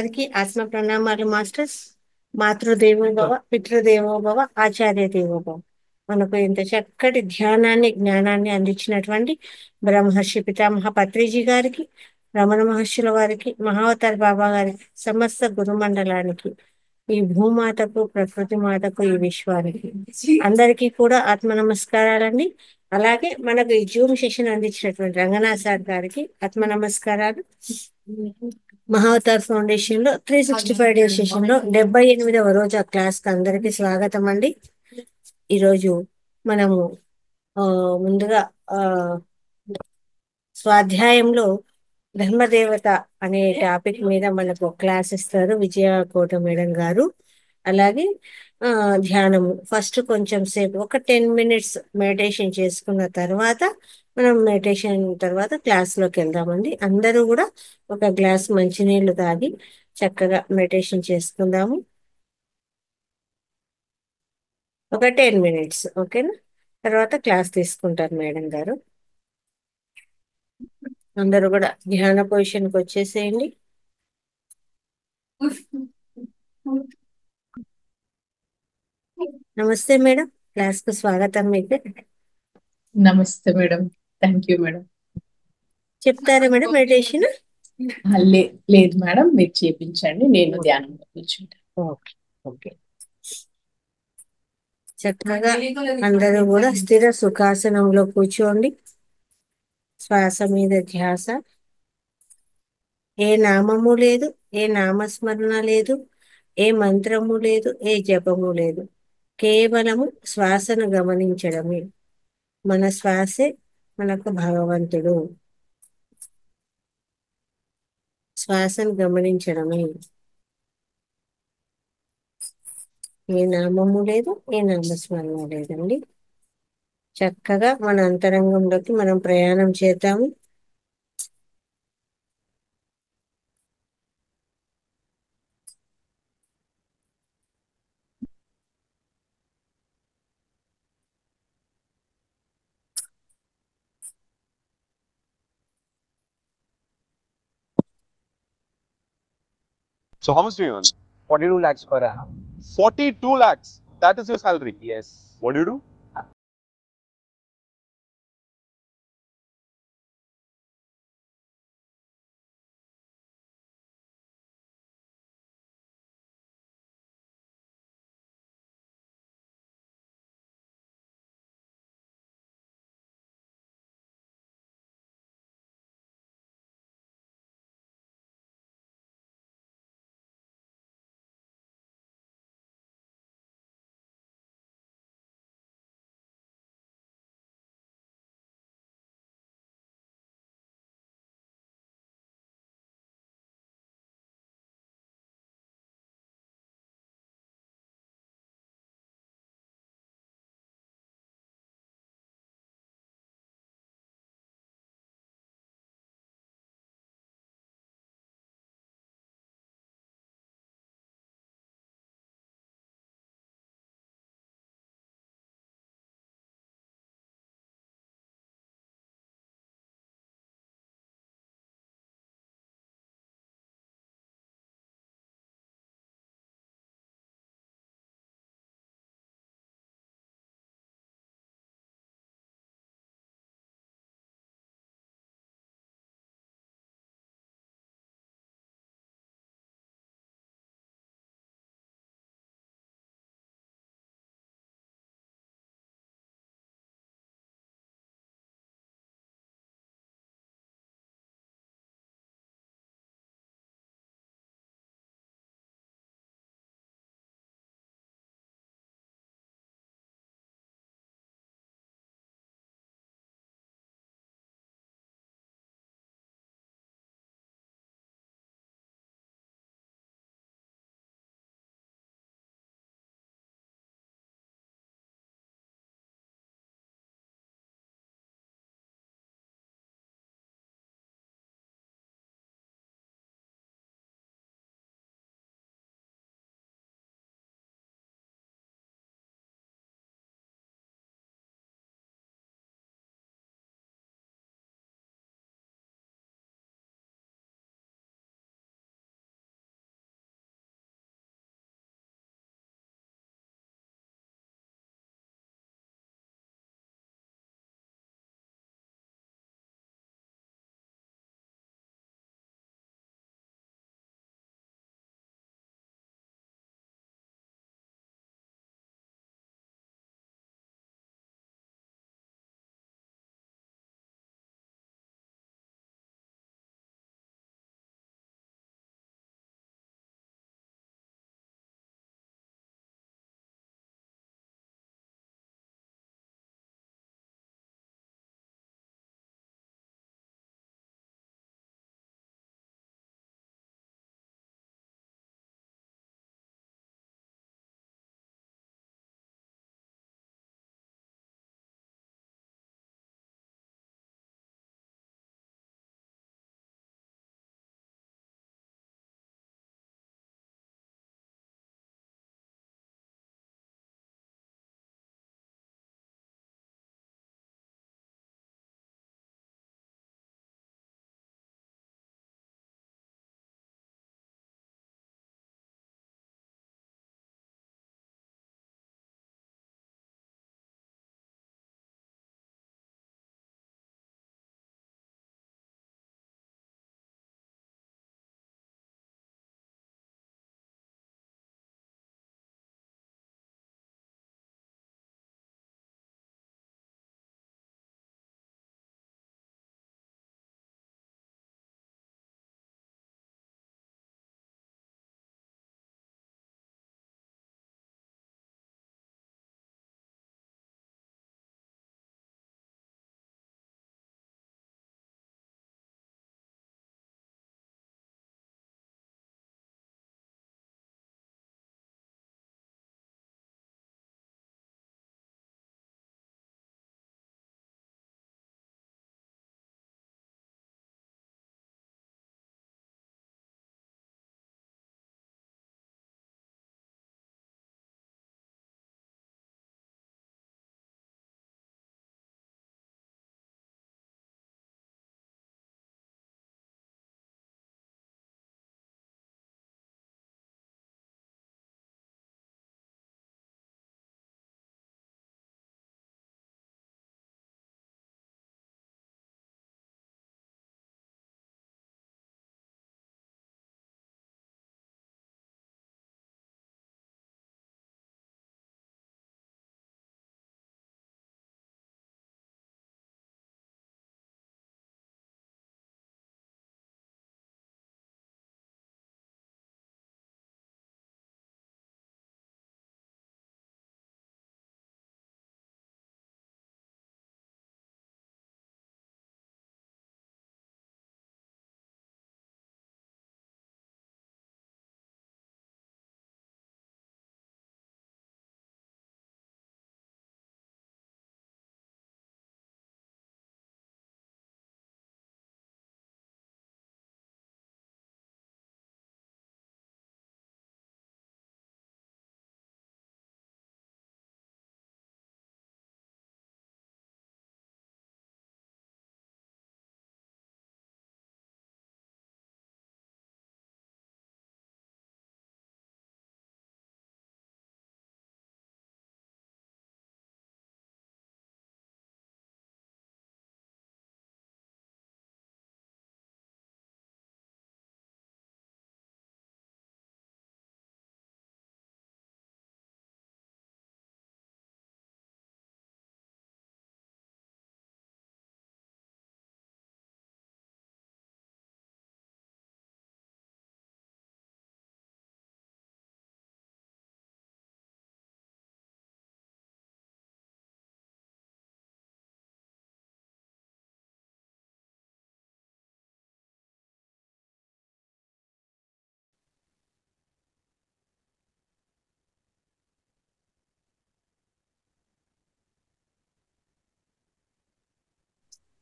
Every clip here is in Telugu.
అందరికీ ఆత్మ ప్రణామాలు మాస్టర్స్. మాతృదేవోభవ, పితృదేవోభవ, ఆచార్య దేవోభవ. మనకు ఇంత చక్కటి ధ్యానాన్ని, జ్ఞానాన్ని అందించినటువంటి బ్రహ్మర్షి పితామహ పత్రిజీ గారికి, రమణ మహర్షుల వారికి, మహావతార్ బాబా గారికి, సమస్త గురుమండలానికి, ఈ భూమాతకు, ప్రకృతి మాతకు, ఈ విశ్వానికి అందరికీ కూడా ఆత్మ నమస్కారాలండి. అలాగే మనకు ఈ జూమ్ సెషన్ అందించినటువంటి రంగనాథ్ సార్ గారికి ఆత్మ నమస్కారాలు. మహావతార్ ఫౌండేషన్ లో 365 డేస్ సెషన్ లో 78వ రోజు ఆ క్లాస్ కి అందరికీ స్వాగతం అండి. ఈరోజు మనము ముందుగా ఆ స్వాధ్యాయంలో ధర్మదేవత అనే టాపిక్ మీద మనకు క్లాస్ ఇస్తారు విజయ కోట మేడం గారు. అలాగే ధ్యానము ఫస్ట్ కొంచెం సేపు ఒక 10 minutes మెడిటేషన్ చేసుకున్న తర్వాత మనం మెడిటేషన్ తర్వాత క్లాస్లోకి వెళ్దామండి. అందరూ కూడా ఒక గ్లాస్ మంచినీళ్ళు తాగి చక్కగా మెడిటేషన్ చేసుకుందాము. ఒక 10 minutes, ఓకేనా? తర్వాత క్లాస్ తీసుకుంటారు మేడం గారు. అందరూ కూడా ధ్యాన పొజిషన్కి వచ్చేసేయండి. నమస్తే మేడం, క్లాస్ కు స్వాగతం. మీకు నమస్తే మేడం. Thank you madam. చెప్తారా మేడం మెడిటేషన్? లేదు మేడం, మీరు చేపించండి, నేను ధ్యానంలో కూర్చుంటాను. Okay okay. చక్కగా అందరూ కూడా స్థిర సుఖాసనంలో కూర్చోండి. శ్వాస మీద ధ్యాస. ఏ నామము లేదు, ఏ నామస్మరణ లేదు, ఏ మంత్రము లేదు, ఏ జపము లేదు. కేవలము శ్వాసను గమనించడమే. మన శ్వాసే మనకు భగవంతుడు. శ్వాసను గమనించడమే. ఏ నామము లేదు, ఏ నామస్మరణ లేదండి. చక్కగా మన అంతరంగంలోకి మనం ప్రయాణం చేద్దాము. So how much do you earn? 42 lakhs per annum. 42 lakhs. That is your salary. Yes. What do you do?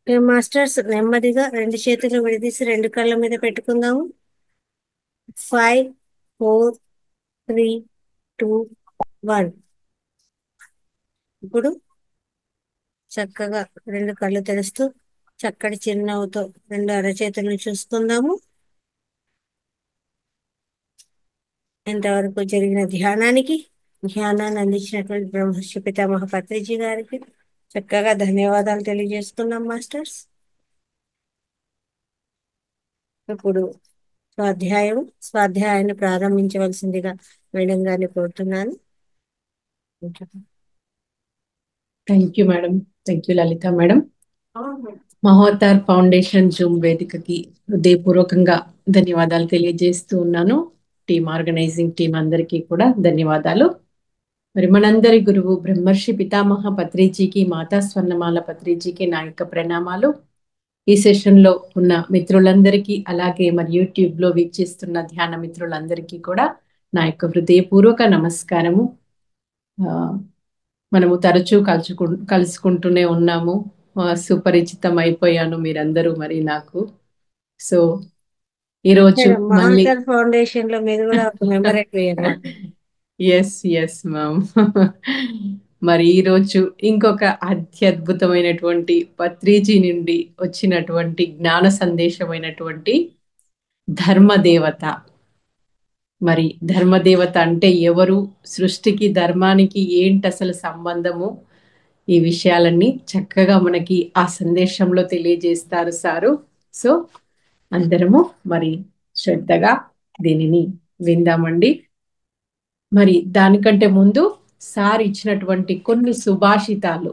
Masters నెమ్మదిగా 2 చేతులు విడదీసి 2 కళ్ళ మీద పెట్టుకుందాము. 5, 4, 3, 2, 1. ఇప్పుడు చక్కగా 2 కళ్ళు తెరుస్తూ చక్కటి చిరునవ్వుతో 2 అరచేతులను చూసుకుందాము. ఇంతవరకు జరిగిన ధ్యానాన్ని అందించినటువంటి బ్రహ్మర్షి పితామహ పత్రిజీ గారికి చక్కగా ధన్యవాదాలు తెలియజేస్తున్నాం మాస్టర్స్. ఇప్పుడు స్వాధ్యాయాన్ని ప్రారంభించవలసిందిగా మేడం గారిని కోరుతున్నాను. Thank you madam. Thank you Lalitha madam. మహోతార్ ఫౌండేషన్ జూమ్ వేదికకి హృదయపూర్వకంగా ధన్యవాదాలు తెలియజేస్తూ ఉన్నాను. ఆర్గనైజింగ్ టీం అందరికీ కూడా ధన్యవాదాలు. మరి మనందరి గురువు బ్రహ్మర్షి పితామహ పత్రిజీకి, మాతా స్వర్ణమాల పత్రిజీకి నా యొక్క ప్రణామాలు. ఈ సెషన్లో ఉన్న మిత్రులందరికీ, అలాగే మరి యూట్యూబ్లో వీక్షిస్తున్న ధ్యాన మిత్రులందరికీ కూడా నా యొక్క హృదయపూర్వక నమస్కారము. మనము తరచూ కలుసుకుంటూనే ఉన్నాము. సుపరిచితం అయిపోయాను మీరందరూ మరి నాకు. సో ఈరోజు మళ్ళీ ఫౌండేషన్ లో మీరు కూడా ఒక మెంబర్ అయిపోయారు. Yes ma'am. మరి ఈరోజు ఇంకొక అత్యద్భుతమైనటువంటి పత్రిజీ నుండి వచ్చినటువంటి జ్ఞాన సందేశమైనటువంటి ధర్మదేవత. మరి ధర్మదేవత అంటే ఎవరు, సృష్టికి ధర్మానికి ఏంటి అసలు సంబంధము, ఈ విషయాలన్నీ చక్కగా మనకి ఆ సందేశంలో తెలియజేస్తారు సారు. సో అందరము మరి శ్రద్ధగా దీనిని విందామండి. మరి దానికంటే ముందు సార్ ఇచ్చినటువంటి కొన్ని సుభాషితాలు.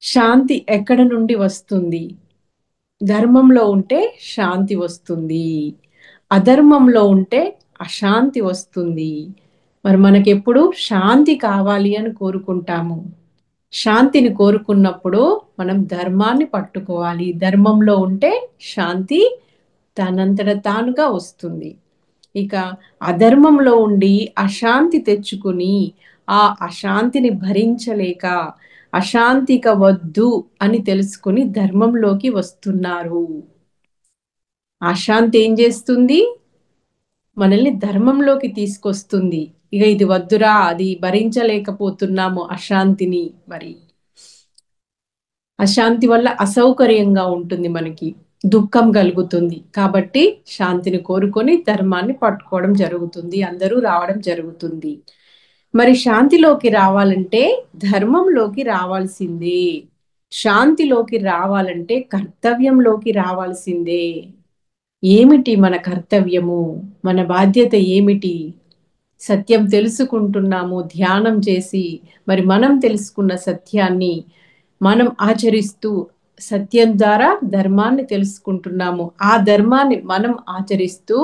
శాంతి ఎక్కడ నుండి వస్తుంది? ధర్మంలో ఉంటే శాంతి వస్తుంది, అధర్మంలో ఉంటే అశాంతి వస్తుంది. మరి మనకెప్పుడు శాంతి కావాలి అని కోరుకుంటాము. శాంతిని కోరుకున్నప్పుడు మనం ధర్మాన్ని పట్టుకోవాలి. ధర్మంలో ఉంటే శాంతి తనంతట తానుగా వస్తుంది. ఇక అధర్మంలో ఉండి అశాంతి తెచ్చుకుని ఆ అశాంతిని భరించలేక అశాంతిక వద్దు అని తెలుసుకుని ధర్మంలోకి వస్తున్నారు. అశాంతి ఏం చేస్తుంది? మనల్ని ధర్మంలోకి తీసుకొస్తుంది. ఇక ఇది వద్దురా, అది భరించలేకపోతున్నాము అశాంతిని. మరి అశాంతి వల్ల అసౌకర్యంగా ఉంటుంది, మనకి దుఃఖం కలుగుతుంది. కాబట్టి శాంతిని కోరుకొని ధర్మాన్ని పట్టుకోవడం జరుగుతుంది, అందరూ రావడం జరుగుతుంది. మరి శాంతిలోకి రావాలంటే ధర్మంలోకి రావాల్సిందే. శాంతిలోకి రావాలంటే కర్తవ్యంలోకి రావాల్సిందే. ఏమిటి మన కర్తవ్యము, మన బాధ్యత ఏమిటి? సత్యం తెలుసుకుంటున్నాము ధ్యానం చేసి. మరి మనం తెలుసుకున్న సత్యాన్ని మనం ఆచరిస్తూ సత్యం ద్వారా ధర్మాన్ని తెలుసుకుంటున్నాము. ఆ ధర్మాన్ని మనం ఆచరిస్తూ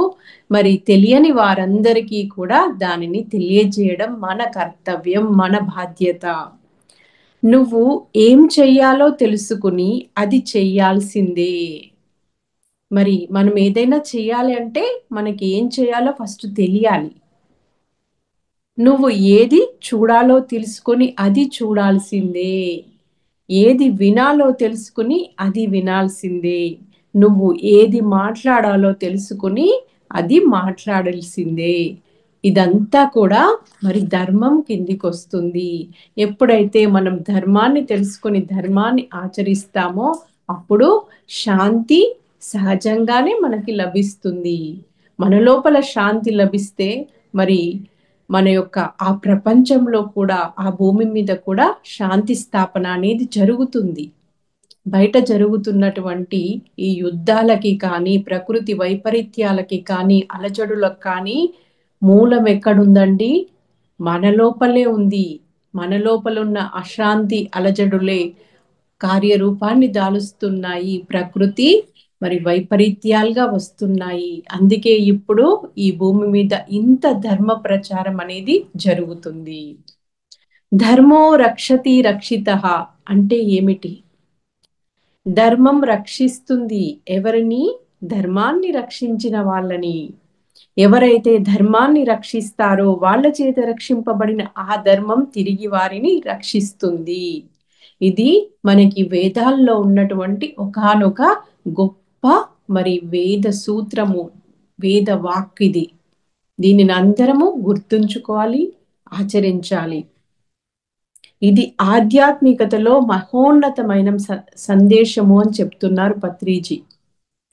మరి తెలియని వారందరికీ కూడా దానిని తెలియజేయడం మన కర్తవ్యం, మన బాధ్యత. నువ్వు ఏం చెయ్యాలో తెలుసుకుని అది చెయ్యాల్సిందే. మరి మనం ఏదైనా చేయాలి అంటే మనకి ఏం చేయాలో ఫస్ట్ తెలియాలి. నువ్వు ఏది చూడాలో తెలుసుకొని అది చూడాల్సిందే. ఏది వినాలో తెలుసుకుని అది వినాల్సిందే. నువ్వు ఏది మాట్లాడాలో తెలుసుకుని అది మాట్లాడాల్సిందే. ఇదంతా కూడా మరి ధర్మం కిందికి వస్తుంది. ఎప్పుడైతే మనం ధర్మాన్ని తెలుసుకొని ధర్మాన్ని ఆచరిస్తామో అప్పుడు శాంతి సహజంగానే మనకి లభిస్తుంది. మన లోపల శాంతి లభిస్తే మరి మన యొక్క ఆ ప్రపంచంలో కూడా, ఆ భూమి మీద కూడా శాంతి స్థాపన అనేది జరుగుతుంది. బయట జరుగుతున్నటువంటి ఈ యుద్ధాలకి కానీ, ప్రకృతి వైపరీత్యాలకి కానీ, అలజడులకు కానీ మూలం ఎక్కడుందండి? మన లోపలే ఉంది. మన లోపల ఉన్న అశాంతి అలజడులే కార్యరూపాన్ని దాలుస్తున్నాయి. ప్రకృతి మరి వైపరీత్యాలుగా వస్తున్నాయి. అందుకే ఇప్పుడు ఈ భూమి మీద ఇంత ధర్మ ప్రచారం అనేది జరుగుతుంది. ధర్మో రక్షతి రక్షితః అంటే ఏమిటి? ధర్మం రక్షిస్తుంది ఎవరిని? ధర్మాన్ని రక్షించిన వాళ్ళని. ఎవరైతే ధర్మాన్ని రక్షిస్తారో వాళ్ళ చేత రక్షింపబడిన ఆ ధర్మం తిరిగి వారిని రక్షిస్తుంది. ఇది మనకి వేదాల్లో ఉన్నటువంటి ఒకానొక గొప్ప మరి వేద సూత్రము, వేద వాక్ ఇది. దీనిని అందరము గుర్తుంచుకోవాలి, ఆచరించాలి. ఇది ఆధ్యాత్మికతలో మహోన్నతమైన సందేశము అని చెప్తున్నారు పత్రిజీ.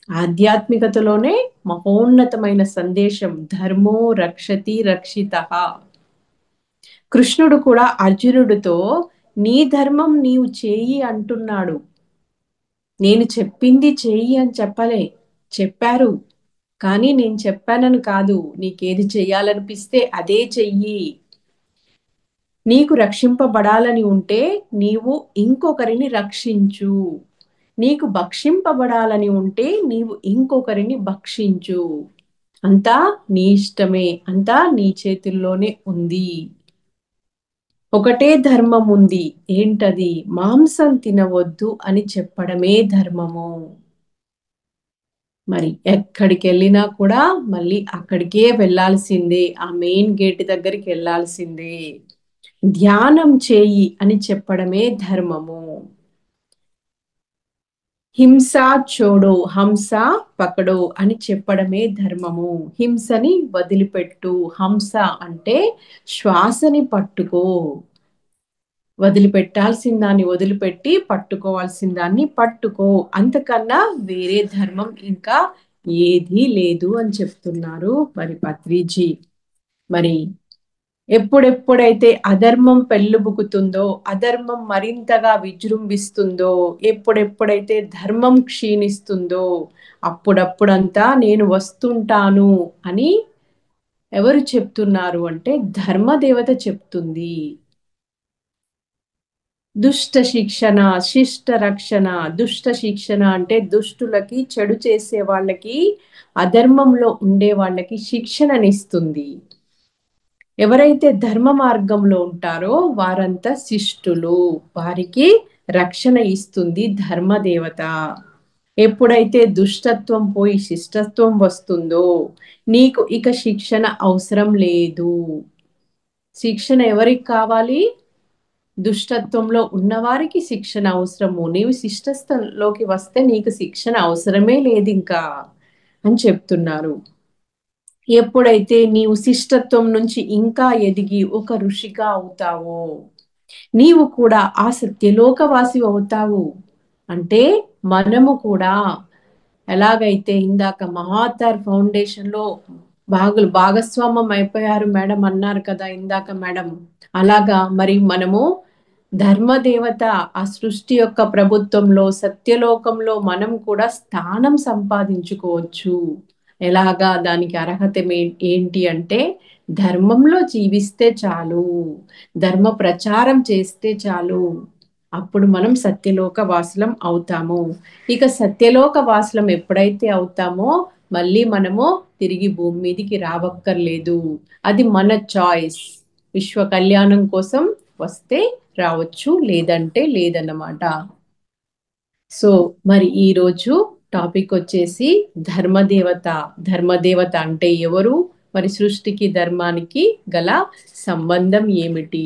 ఆధ్యాత్మికతలోనే మహోన్నతమైన సందేశం. ధర్మో రక్షతి రక్షితః. కృష్ణుడు కూడా అర్జునుడితో నీ ధర్మం నీవు చేయి అంటున్నాడు. నేను చెప్పింది చేయి అని చెప్పారు, కానీ నేను చెప్పానని కాదు, నీకేది చెయ్యాలనిపిస్తే అదే చెయ్యి. నీకు రక్షింపబడాలని ఉంటే నీవు ఇంకొకరిని రక్షించు, నీకు భక్షింపబడాలని ఉంటే నీవు ఇంకొకరిని భక్షించు. అంతా నీ ఇష్టమే, అంతా నీ చేతుల్లోనే ఉంది. ఒకటే ధర్మం ఉంది, ఏంటది? మాంసం తినవద్దు అని చెప్పడమే ధర్మము. మరి ఎక్కడికి వెళ్ళినా కూడా మళ్ళీ అక్కడికే వెళ్ళాల్సిందే, ఆ మెయిన్ గేట్ దగ్గరికి వెళ్ళాల్సిందే. ధ్యానం చేయి అని చెప్పడమే ధర్మము. హింస చోడో హంస పకడో అని చెప్పడమే ధర్మము. హింసని వదిలిపెట్టు. హంస అంటే శ్వాసని పట్టుకో. వదిలిపెట్టాల్సిన దాన్ని వదిలిపెట్టి పట్టుకోవాల్సిన దాన్ని పట్టుకో. అంతకన్నా వేరే ధర్మం ఇంకా ఏదీ లేదు అని చెప్తున్నారు మరి పత్రిజీ. మరి ఎప్పుడెప్పుడైతే అధర్మం పెళ్ళుబుకుతుందో, అధర్మం మరింతగా విజృంభిస్తుందో, ఎప్పుడెప్పుడైతే ధర్మం క్షీణిస్తుందో, అప్పుడప్పుడంతా నేను వస్తుంటాను అని ఎవరు చెప్తున్నారు అంటే ధర్మదేవత చెప్తుంది. దుష్ట శిక్షణ, శిష్ట రక్షణ. దుష్ట శిక్షణ అంటే దుష్టులకి, చెడు చేసే వాళ్ళకి, అధర్మంలో ఉండే వాళ్ళకి శిక్షణనిస్తుంది. ఎవరైతే ధర్మ మార్గంలో ఉంటారో వారంతా శిష్టులు, వారికి రక్షణ ఇస్తుంది ధర్మదేవత. ఎప్పుడైతే దుష్టత్వం పోయి శిష్టత్వం వస్తుందో నీకు ఇక శిక్షణ అవసరం లేదు. శిక్షణ ఎవరికి కావాలి? దుష్టత్వంలో ఉన్నవారికి శిక్షణ అవసరము. నీవు శిష్టత్వంలోకి వస్తే నీకు శిక్షణ అవసరమే లేదు ఇంకా అని చెప్తున్నారు. ఎప్పుడైతే నీవు శిష్టత్వం నుంచి ఇంకా ఎదిగి ఒక ఋషిగా అవుతావో నీవు కూడా ఆ సత్యలోకవాసి అవుతావు. అంటే మనము కూడా ఎలాగైతే ఇందాక మహావతార్ ఫౌండేషన్ లో భాగస్వామ్యం అయిపోయారు మేడం అన్నారు కదా ఇందాక మేడం, అలాగా మరి మనము ధర్మదేవత ఆ సృష్టి యొక్క ప్రభుత్వంలో సత్యలోకంలో మనం కూడా స్థానం సంపాదించుకోవచ్చు. ఎలాగా? దానికి అర్హత ఏంటి అంటే ధర్మంలో జీవిస్తే చాలు, ధర్మ ప్రచారం చేస్తే చాలు, అప్పుడు మనం సత్యలోక వాసులం అవుతాము. ఇక సత్యలోక వాసులం ఎప్పుడైతే అవుతామో మళ్ళీ మనము తిరిగి భూమి మీదికి రావక్కర్లేదు. అది మన చాయిస్. విశ్వ కళ్యాణం కోసం వస్తే రావచ్చు, లేదంటే లేదన్నమాట. సో మరి ఈరోజు టాపిక్ వచ్చేసి ధర్మదేవత. ధర్మదేవత అంటే ఎవరు? మరి సృష్టికి ధర్మానికి గల సంబంధం ఏమిటి?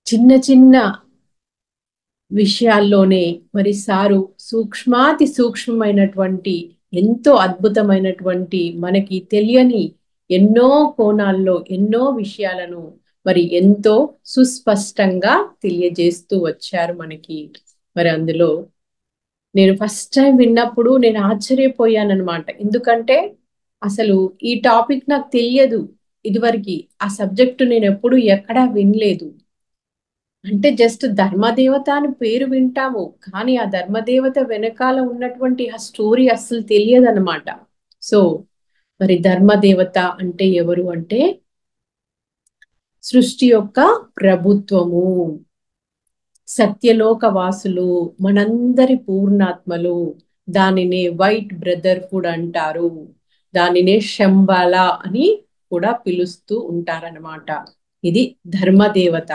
చిన్న చిన్న విషయాల్లోనే మరి సారు సూక్ష్మాతి సూక్ష్మమైనటువంటి ఎంతో అద్భుతమైనటువంటి మనకి తెలియని ఎన్నో కోణాల్లో ఎన్నో విషయాలను మరి ఎంతో సుస్పష్టంగా తెలియజేస్తూ వచ్చారు మనకి. మరి అందులో నేను ఫస్ట్ టైం విన్నప్పుడు నేను ఆశ్చర్యపోయానన్నమాట. ఎందుకంటే అసలు ఈ టాపిక్ నాకు తెలియదు ఇదివరకు. ఆ సబ్జెక్టు నేను ఎప్పుడు ఎక్కడా వినలేదు. అంటే జస్ట్ ధర్మదేవత అని పేరు వింటాము, కానీ ఆ ధర్మదేవత వెనకాల ఉన్నటువంటి ఆ స్టోరీ అస్సలు తెలియదు అనమాట. సో మరి ధర్మదేవత అంటే ఎవరు అంటే సృష్టి యొక్క ప్రభుత్వము, సత్యలోక వాసులు, మనందరి పూర్ణాత్మలు. దానినే వైట్ బ్రదర్హుడ్ అంటారు, దానినే శంబాల అని కూడా పిలుస్తూ ఉంటారన్నమాట. ఇది ధర్మదేవత.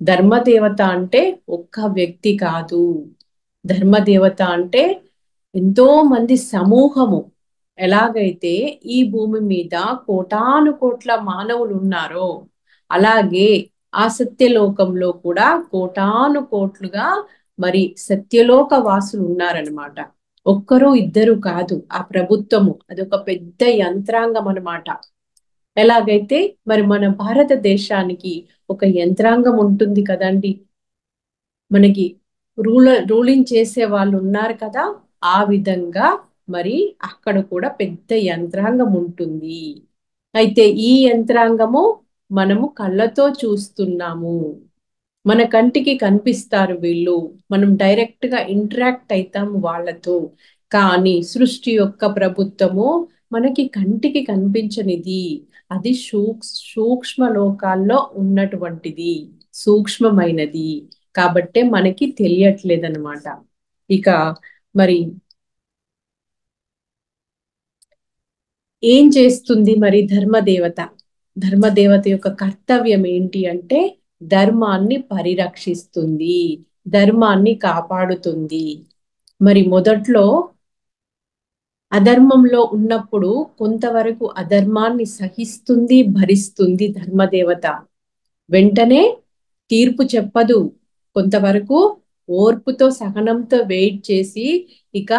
ధర్మదేవత అంటే ఒక్క వ్యక్తి కాదు. ధర్మదేవత అంటే ఎంతో మంది సమూహము. ఎలాగైతే ఈ భూమి మీద కోటాను కోట్ల మానవులు ఉన్నారో అలాగే ఆ సత్యలోకంలో కూడా కోటాను కోట్లుగా మరి సత్యలోక వాసులు ఉన్నారనమాట. ఒక్కరు ఇద్దరు కాదు. ఆ ప్రభుత్వము అదొక పెద్ద యంత్రాంగం అన్నమాట. ఎలాగైతే మరి మన భారతదేశానికి ఒక యంత్రాంగం ఉంటుంది కదండి, మనకి రూలింగ్ చేసే వాళ్ళు ఉన్నారు కదా, ఆ విధంగా మరి అక్కడ కూడా పెద్ద యంత్రాంగం ఉంటుంది. అయితే ఈ యంత్రాంగము మనము కళ్ళతో చూస్తున్నాము, మన కంటికి కనిపిస్తారు వీళ్ళు, మనం డైరెక్ట్ గా ఇంటరాక్ట్ అవుతాము వాళ్ళతో. కానీ సృష్టి యొక్క ప్రభుత్వము మనకి కంటికి కనిపించనిది, అది సూక్ష్మ లోకాల్లో ఉన్నటువంటిది, సూక్ష్మమైనది, కాబట్టే మనకి తెలియట్లేదన్నమాట. ఇక మరి ఏం చేస్తుంది మరి ధర్మదేవత? ధర్మదేవత యొక్క కర్తవ్యం ఏంటి అంటే ధర్మాన్ని పరిరక్షిస్తుంది, ధర్మాన్ని కాపాడుతుంది. మరి మొదట్లో అధర్మంలో ఉన్నప్పుడు కొంతవరకు అధర్మాన్ని సహిస్తుంది, భరిస్తుంది ధర్మదేవత. వెంటనే తీర్పు చెప్పదు, కొంతవరకు ఓర్పుతో సహనంతో వెయిట్ చేసి ఇక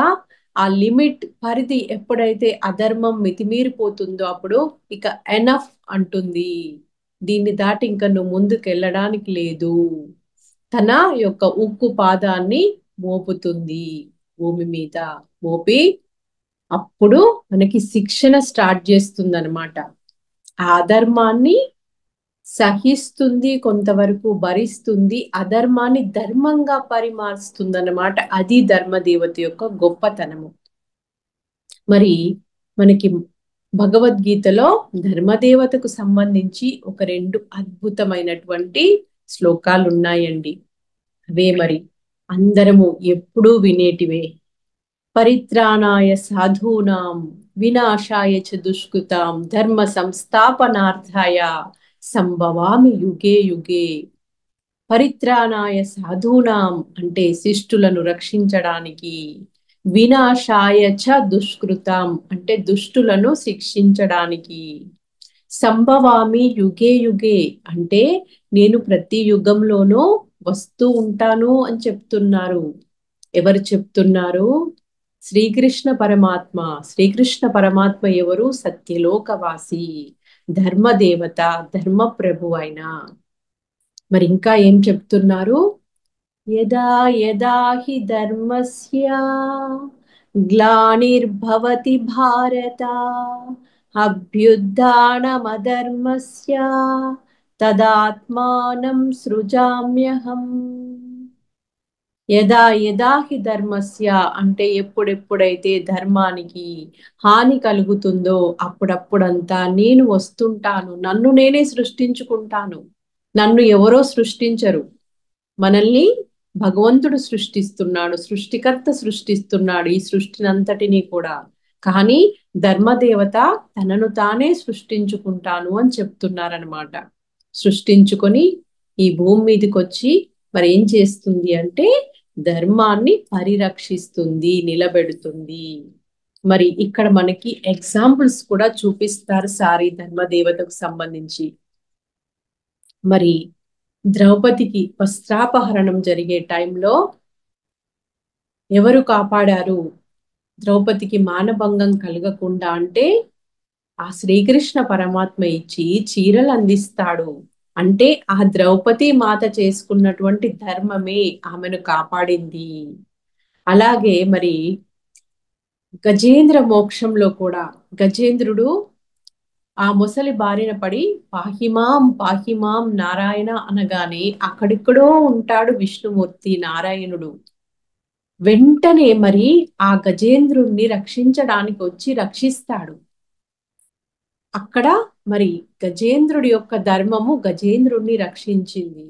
ఆ లిమిట్ పరిధి ఎప్పుడైతే అధర్మం మితిమీరిపోతుందో అప్పుడు ఇక ఎనఫ్ అంటుంది, దీన్ని దాటి ఇంకా నువ్వు ముందుకు వెళ్ళడానికి లేదు. తన యొక్క ఉక్కు పాదాన్ని మోపుతుంది భూమి మీద, మోపి అప్పుడు మనకి శిక్షణ స్టార్ట్ చేస్తుంది అనమాట. ఆ అధర్మాన్ని సహిస్తుంది, కొంతవరకు భరిస్తుంది, అధర్మాన్ని ధర్మంగా పరిమారుస్తుంది అన్నమాట. అది ధర్మదేవత యొక్క గొప్పతనము. మరి మనకి భగవద్గీతలో ధర్మదేవతకు సంబంధించి ఒక 2 అద్భుతమైనటువంటి శ్లోకాలు ఉన్నాయండి. అవే మరి అందరము ఎప్పుడూ వినేటివే. పరిత్రాణాయ సాధూనాం వినాశాయ చ దుష్కృతాం ధర్మ సంస్థాపనార్థాయ సంభవామి యుగే యుగే. పరిత్రాణాయ సాధూనాం అంటే శిష్టులను రక్షించడానికి, వినాశాయ చ దుష్కృతాం అంటే దుష్టులను శిక్షించడానికి, సంభవామి యుగే యుగే అంటే నేను ప్రతి యుగంలోనూ వస్తూ ఉంటాను అని చెప్తున్నారు. ఎవరు చెప్తున్నారు? శ్రీకృష్ణ పరమాత్మ. శ్రీకృష్ణ పరమాత్మ ఎవరు? సత్యలోకవాసి, ధర్మదేవత, ధర్మ ప్రభు అయిన. మరి ఇంకా ఏం చెప్తున్నారు? యదా యదా హి ధర్మస్య గ్లానిర్భవతి భారత అభ్యుత్థానమధర్మస్య తదాత్మానం సృజామ్యహం. యదా యదా హి ధర్మస్య అంటే ఎప్పుడెప్పుడైతే ధర్మానికి హాని కలుగుతుందో అప్పుడప్పుడంతా నేను వస్తుంటాను, నన్ను నేనే సృష్టించుకుంటాను. నన్ను ఎవరో సృష్టించరు, మనల్ని భగవంతుడు సృష్టిస్తున్నాడు, సృష్టికర్త సృష్టిస్తున్నాడు ఈ సృష్టినంతటినీ కూడా. కానీ ధర్మదేవత తనను తానే సృష్టించుకుంటాను అని చెప్తున్నారనమాట. సృష్టించుకొని ఈ భూమి మీదకి వచ్చి మరి ఏం చేస్తుంది అంటే ధర్మాన్ని పరిరక్షిస్తుంది, నిలబెడుతుంది. మరి ఇక్కడ మనకి ఎగ్జాంపుల్స్ కూడా చూపిస్తారు సారి ధర్మదేవతకు సంబంధించి. మరి ద్రౌపదికి వస్త్రాపహరణం జరిగే టైంలో ఎవరు కాపాడారు? ద్రౌపదికి మానభంగం కలగకుండా అంటే ఆ శ్రీకృష్ణ పరమాత్మ ఇచ్చి చీరలు అందిస్తాడు. అంటే ఆ ద్రౌపది మాత చేసుకున్నటువంటి ధర్మమే ఆమెను కాపాడింది. అలాగే మరి గజేంద్ర మోక్షంలో కూడా గజేంద్రుడు ఆ ముసలి బారిన పడి పాహిమాం పాహిమాం నారాయణ అనగానే అక్కడిక్కడో ఉంటాడు విష్ణుమూర్తి నారాయణుడు. వెంటనే మరి ఆ గజేంద్రుణ్ణి రక్షించడానికి వచ్చి రక్షిస్తాడు. అక్కడ మరి గజేంద్రుడి యొక్క ధర్మము గజేంద్రుణ్ణి రక్షించింది.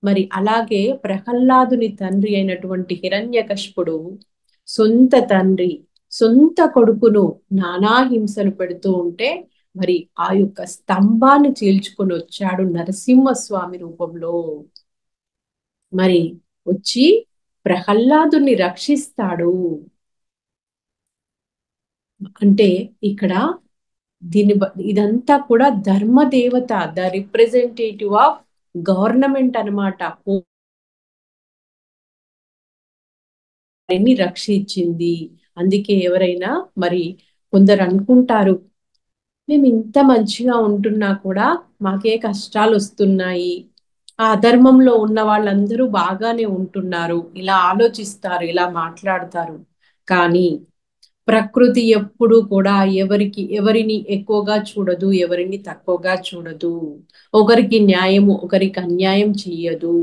మరి అలాగే ప్రహ్లాదుని తండ్రి అయినటువంటి హిరణ్యకశిపుడు సొంత తండ్రి సొంత కొడుకును నానా హింసలు పెడుతూ ఉంటే మరి ఆ యొక్క స్తంభాన్ని చీల్చుకొని వచ్చాడు నరసింహస్వామి రూపంలో. మరి వచ్చి ప్రహ్లాదుని రక్షిస్తాడు. అంటే ఇక్కడ ఇదంతా కూడా ధర్మదేవత, ద రిప్రజెంటేటివ్ ఆఫ్ గవర్నమెంట్ అన్నమాట రక్షించింది. అందుకే ఎవరైనా మరి కొందరు అనుకుంటారు, మేము ఇంత మంచిగా ఉంటున్నా కూడా మాకే కష్టాలు వస్తున్నాయి, ఆ అధర్మంలో ఉన్న వాళ్ళందరూ బాగానే ఉంటున్నారు, ఇలా ఆలోచిస్తారు, ఇలా మాట్లాడతారు. కానీ ప్రకృతి ఎప్పుడు కూడా ఎవరిని ఎక్కువగా చూడదు, ఎవరిని తక్కువగా చూడదు. ఒకరికి న్యాయము ఒకరికి అన్యాయం చెయ్యదు.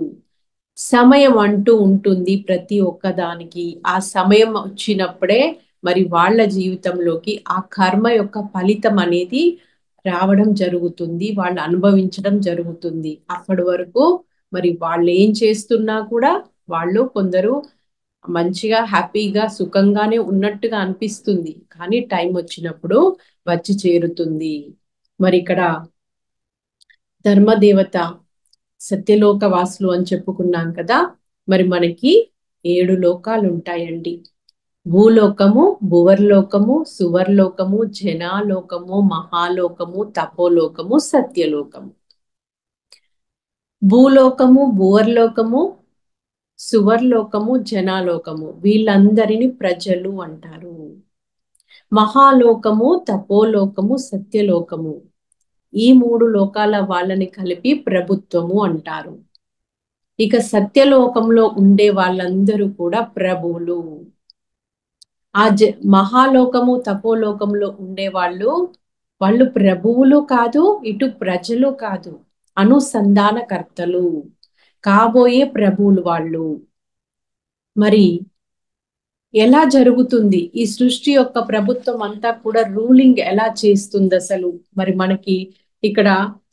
సమయం అంటూ ఉంటుంది ప్రతి ఒక్కదానికి. ఆ సమయం వచ్చినప్పుడే మరి వాళ్ళ జీవితంలోకి ఆ కర్మ యొక్క ఫలితం అనేది రావడం జరుగుతుంది, వాళ్ళు అనుభవించడం జరుగుతుంది. అప్పటి వరకు మరి వాళ్ళు ఏం చేస్తున్నా కూడా వాళ్ళు కొందరు మంచిగా హ్యాపీగా సుఖంగానే ఉన్నట్టుగా అనిపిస్తుంది, కానీ టైం వచ్చినప్పుడు వచ్చి చేరుతుంది. మరి ఇక్కడ ధర్మదేవత సత్యలోక వాసులు అని చెప్పుకున్నాం కదా. మరి మనకి 7 లోకాలు ఉంటాయండి. భూలోకము, భువర్లోకము, సువర్లోకము, జనాలోకము, మహాలోకము, తపోలోకము, సత్యలోకము. భూలోకము, భువర్లోకము, సువర్లోకము, జనాలోకము వీళ్ళందరినీ ప్రజలు అంటారు. మహాలోకము, తపోలోకము, సత్యలోకము ఈ 3 లోకాల వాళ్ళని కలిపి ప్రభుత్వము అంటారు. ఇక సత్యలోకంలో ఉండే వాళ్ళందరూ కూడా ప్రభువులు. ఆ మహాలోకము, తపోలోకంలో ఉండే వాళ్ళు ప్రభువులు కాదు, ఇటు ప్రజలు కాదు, అనుసంధానకర్తలు, కాబోయే ప్రభువులు వాళ్ళు. మరి ఎలా జరుగుతుంది ఈ సృష్టి యొక్క ప్రభుత్వం అంతా కూడా, రూలింగ్ ఎలా చేస్తుంది అసలు? మరి మనకి ఇక్కడ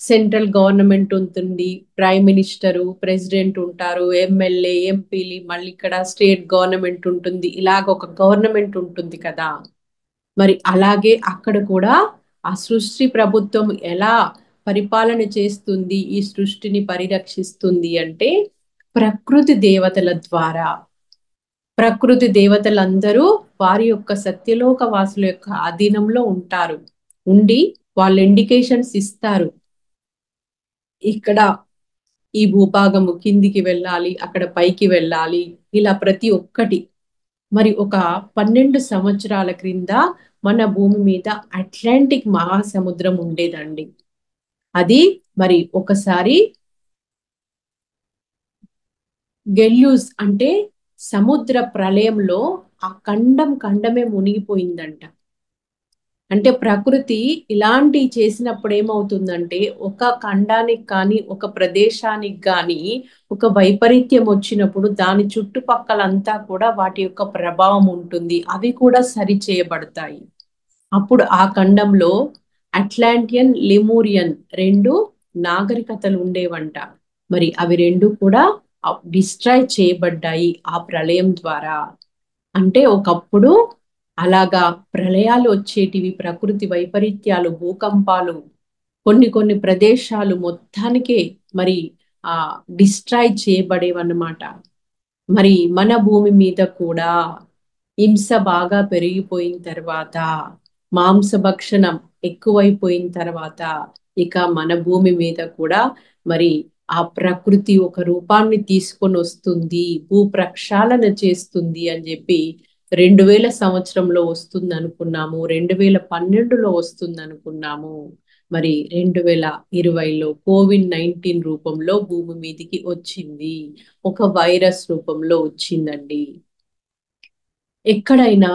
సెంట్రల్ గవర్నమెంట్ ఉంటుంది, ప్రైమ్ మినిస్టరు, ప్రెసిడెంట్ ఉంటారు, ఎమ్మెల్యే, ఎంపీలు, మళ్ళీ ఇక్కడ స్టేట్ గవర్నమెంట్ ఉంటుంది, ఇలాగ ఒక గవర్నమెంట్ ఉంటుంది కదా. మరి అలాగే అక్కడ కూడా ఆ సృష్టి ప్రభుత్వం ఎలా పరిపాలన చేస్తుంది, ఈ సృష్టిని పరిరక్షిస్తుంది అంటే ప్రకృతి దేవతల ద్వారా. ప్రకృతి దేవతలందరూ వారి యొక్క సత్యలోక వాసుల యొక్క అధీనంలో ఉంటారు, ఉండి వాళ్ళు ఇండికేషన్స్ ఇస్తారు. ఇక్కడ ఈ భూభాగము కిందికి వెళ్ళాలి, అక్కడ పైకి వెళ్ళాలి, ఇలా ప్రతి ఒక్కటి. మరి ఒక 12 సంవత్సరాల క్రింద మన భూమి మీద అట్లాంటిక్ మహాసముద్రం ఉండేదండి. అది మరి ఒకసారి గెల్యూస్ అంటే సముద్ర ప్రళయంలో ఆ ఖండమే మునిగిపోయిందంట. అంటే ప్రకృతి ఇలాంటి చేసినప్పుడు ఏమవుతుందంటే, ఒక ఖండానికి కానీ ఒక ప్రదేశానికి కానీ ఒక వైపరీత్యం వచ్చినప్పుడు దాని చుట్టుపక్కలంతా కూడా వాటి యొక్క ప్రభావం ఉంటుంది, అవి కూడా సరి చేయబడతాయి. అప్పుడు ఆ ఖండంలో అట్లాంటియన్, లెమూరియన్ 2 నాగరికతలు ఉండేవంట. మరి అవి 2 కూడా డిస్ట్రాయ్ చేయబడ్డాయి ఆ ప్రళయం ద్వారా. అంటే ఒకప్పుడు అలాగా ప్రళయాలు వచ్చేటివి, ప్రకృతి వైపరీత్యాలు, భూకంపాలు, కొన్ని ప్రదేశాలు మొత్తానికే మరి డిస్ట్రాయ్ చేయబడేవన్నమాట. మరి మన భూమి మీద కూడా హింస బాగా పెరిగిపోయిన తర్వాత, మాంసభక్షణం ఎక్కువైపోయిన తర్వాత, ఇక మన భూమి మీద కూడా మరి ఆ ప్రకృతి ఒక రూపాన్ని తీసుకొని వస్తుంది, భూ ప్రక్షాళన చేస్తుంది అని చెప్పి 2000 సంవత్సరంలో వస్తుంది అనుకున్నాము, 2012లో వస్తుంది అనుకున్నాము. మరి 2020లో COVID-19 రూపంలో భూమి మీదికి వచ్చింది, ఒక వైరస్ రూపంలో వచ్చిందండి. ఎక్కడైనా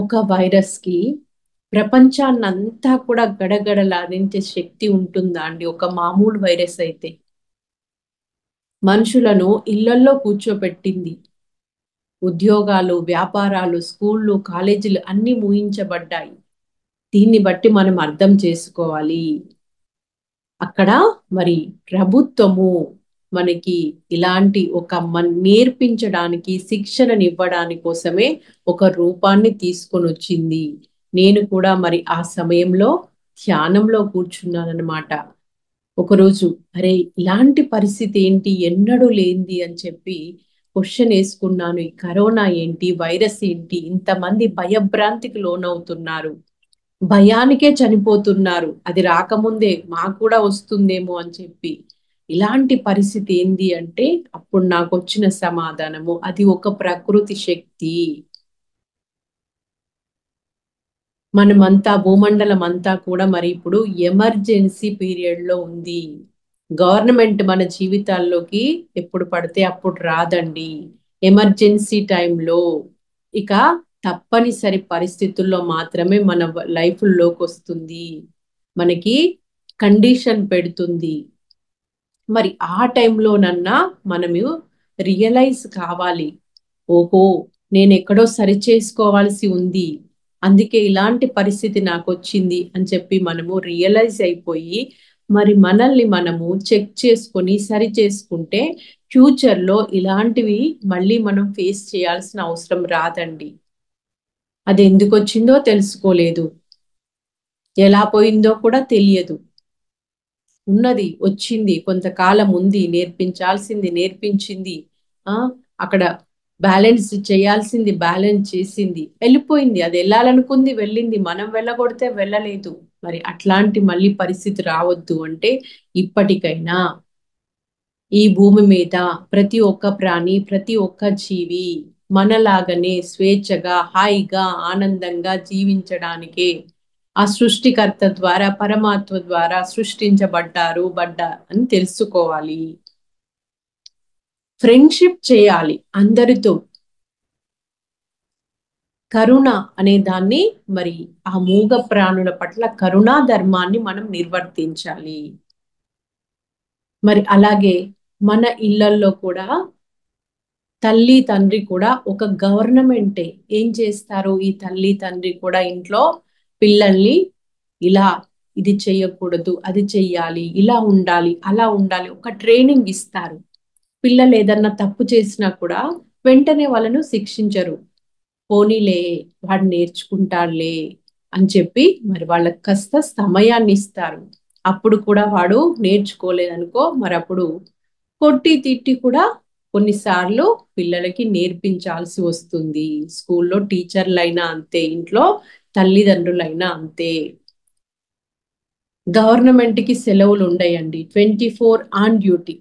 ఒక వైరస్ కి ప్రపంచాన్నంతా కూడా గడగడలాడించే శక్తి ఉంటుందా అండి? ఒక మామూలు వైరస్ అయితే మనుషులను ఇళ్లల్లో కూర్చోపెట్టింది, ఉద్యోగాలు, వ్యాపారాలు, స్కూళ్ళు, కాలేజీలు అన్ని మూయించబడ్డాయి. దీన్ని బట్టి మనం అర్థం చేసుకోవాలి, అక్కడ మరి ప్రభుత్వము మనకి ఇలాంటి ఒక నేర్పించడానికి, శిక్షణనివ్వడానికి కోసమే ఒక రూపాన్ని తీసుకొని వచ్చింది. నేను కూడా మరి ఆ సమయంలో ధ్యానంలో కూర్చున్నానన్నమాట. ఒకరోజు అరే ఇలాంటి పరిస్థితి ఏంటి, ఎన్నడూ లేనిది అని చెప్పి క్వశ్చన్ వేసుకున్నాను. ఈ కరోనా ఏంటి, వైరస్ ఏంటి, ఇంతమంది భయభ్రాంతికి లోనవుతున్నారు, భయానికే చనిపోతున్నారు, అది రాకముందే మాకు కూడా వస్తుందేమో అని చెప్పి ఇలాంటి పరిస్థితి ఏంది అంటే అప్పుడు నాకు వచ్చిన సమాధానము, అది ఒక ప్రకృతి శక్తి. మనమంతా భూమండలం అంతా కూడా మరి ఇప్పుడు ఎమర్జెన్సీ పీరియడ్ లో ఉంది. గవర్నమెంట్ మన జీవితాల్లోకి ఎప్పుడు పడితే అప్పుడు రాదండి. ఎమర్జెన్సీ టైంలో ఇక తప్పనిసరి పరిస్థితుల్లో మాత్రమే మన లైఫ్లోకి వస్తుంది, మనకి కండిషన్ పెడుతుంది. మరి ఆ టైంలోనన్నా మనము రియలైజ్ కావాలి, ఓహో నేను ఎక్కడో సరి చేసుకోవాల్సి ఉంది, అందుకే ఇలాంటి పరిస్థితి నాకు వచ్చింది అని చెప్పి మనము రియలైజ్ అయిపోయి మరి మనల్ని మనము చెక్ చేసుకొని సరి చేసుకుంటే ఫ్యూచర్లో ఇలాంటివి మళ్ళీ మనం ఫేస్ చేయాల్సిన అవసరం రాదండి. అది ఎందుకు వచ్చిందో తెలుసుకోలేదు, ఎలా పోయిందో కూడా తెలియదు. ఉన్నది వచ్చింది, కొంతకాలం ఉంది, నేర్పించాల్సింది నేర్పించింది, అక్కడ బ్యాలెన్స్ చేయాల్సింది బ్యాలెన్స్ చేసింది, వెళ్ళిపోయింది. అది వెళ్ళాలనుకుంది వెళ్ళింది, మనం వెళ్ళగొడితే వెళ్ళలేదు. మరి అట్లాంటి మళ్ళీ పరిస్థితి రావద్దు అంటే ఇప్పటికైనా ఈ భూమి మీద ప్రతి ఒక్క ప్రాణి, ప్రతి ఒక్క జీవి మనలాగనే స్వేచ్ఛగా హాయిగా ఆనందంగా జీవించడానికే ఆ సృష్టికర్త ద్వారా పరమాత్మ ద్వారా సృష్టించబడ్డారు అని తెలుసుకోవాలి. ఫ్రెండ్షిప్ చేయాలి అందరితో. కరుణ అనే దాన్ని మరి ఆ మూగ ప్రాణుల పట్ల కరుణా ధర్మాన్ని మనం నిర్వర్తించాలి. మరి అలాగే మన ఇళ్లల్లో కూడా తల్లి తండ్రి కూడా ఒక గవర్నమెంటే. ఏం చేస్తారు ఈ తల్లి తండ్రి కూడా ఇంట్లో పిల్లల్ని ఇలా ఇది చెయ్యకూడదు, అది చెయ్యాలి, ఇలా ఉండాలి, అలా ఉండాలి, ఒక ట్రైనింగ్ ఇస్తారు. పిల్లలు ఏదన్నా తప్పు చేసినా కూడా వెంటనే వాళ్ళను శిక్షించరు. పోనీలే వాడు నేర్చుకుంటాడులే అని చెప్పి మరి వాళ్ళకి కాస్త సమయాన్ని ఇస్తారు. అప్పుడు కూడా వాడు నేర్చుకోలేదనుకో మరి అప్పుడు కొట్టి తిట్టి కూడా కొన్నిసార్లు పిల్లలకి నేర్పించాల్సి వస్తుంది. స్కూల్లో టీచర్లైనా అంతే, ఇంట్లో తల్లిదండ్రులైనా అంతే. గవర్నమెంట్కి సెలవులు ఉండయండి, 24 ఆన్ డ్యూటీ.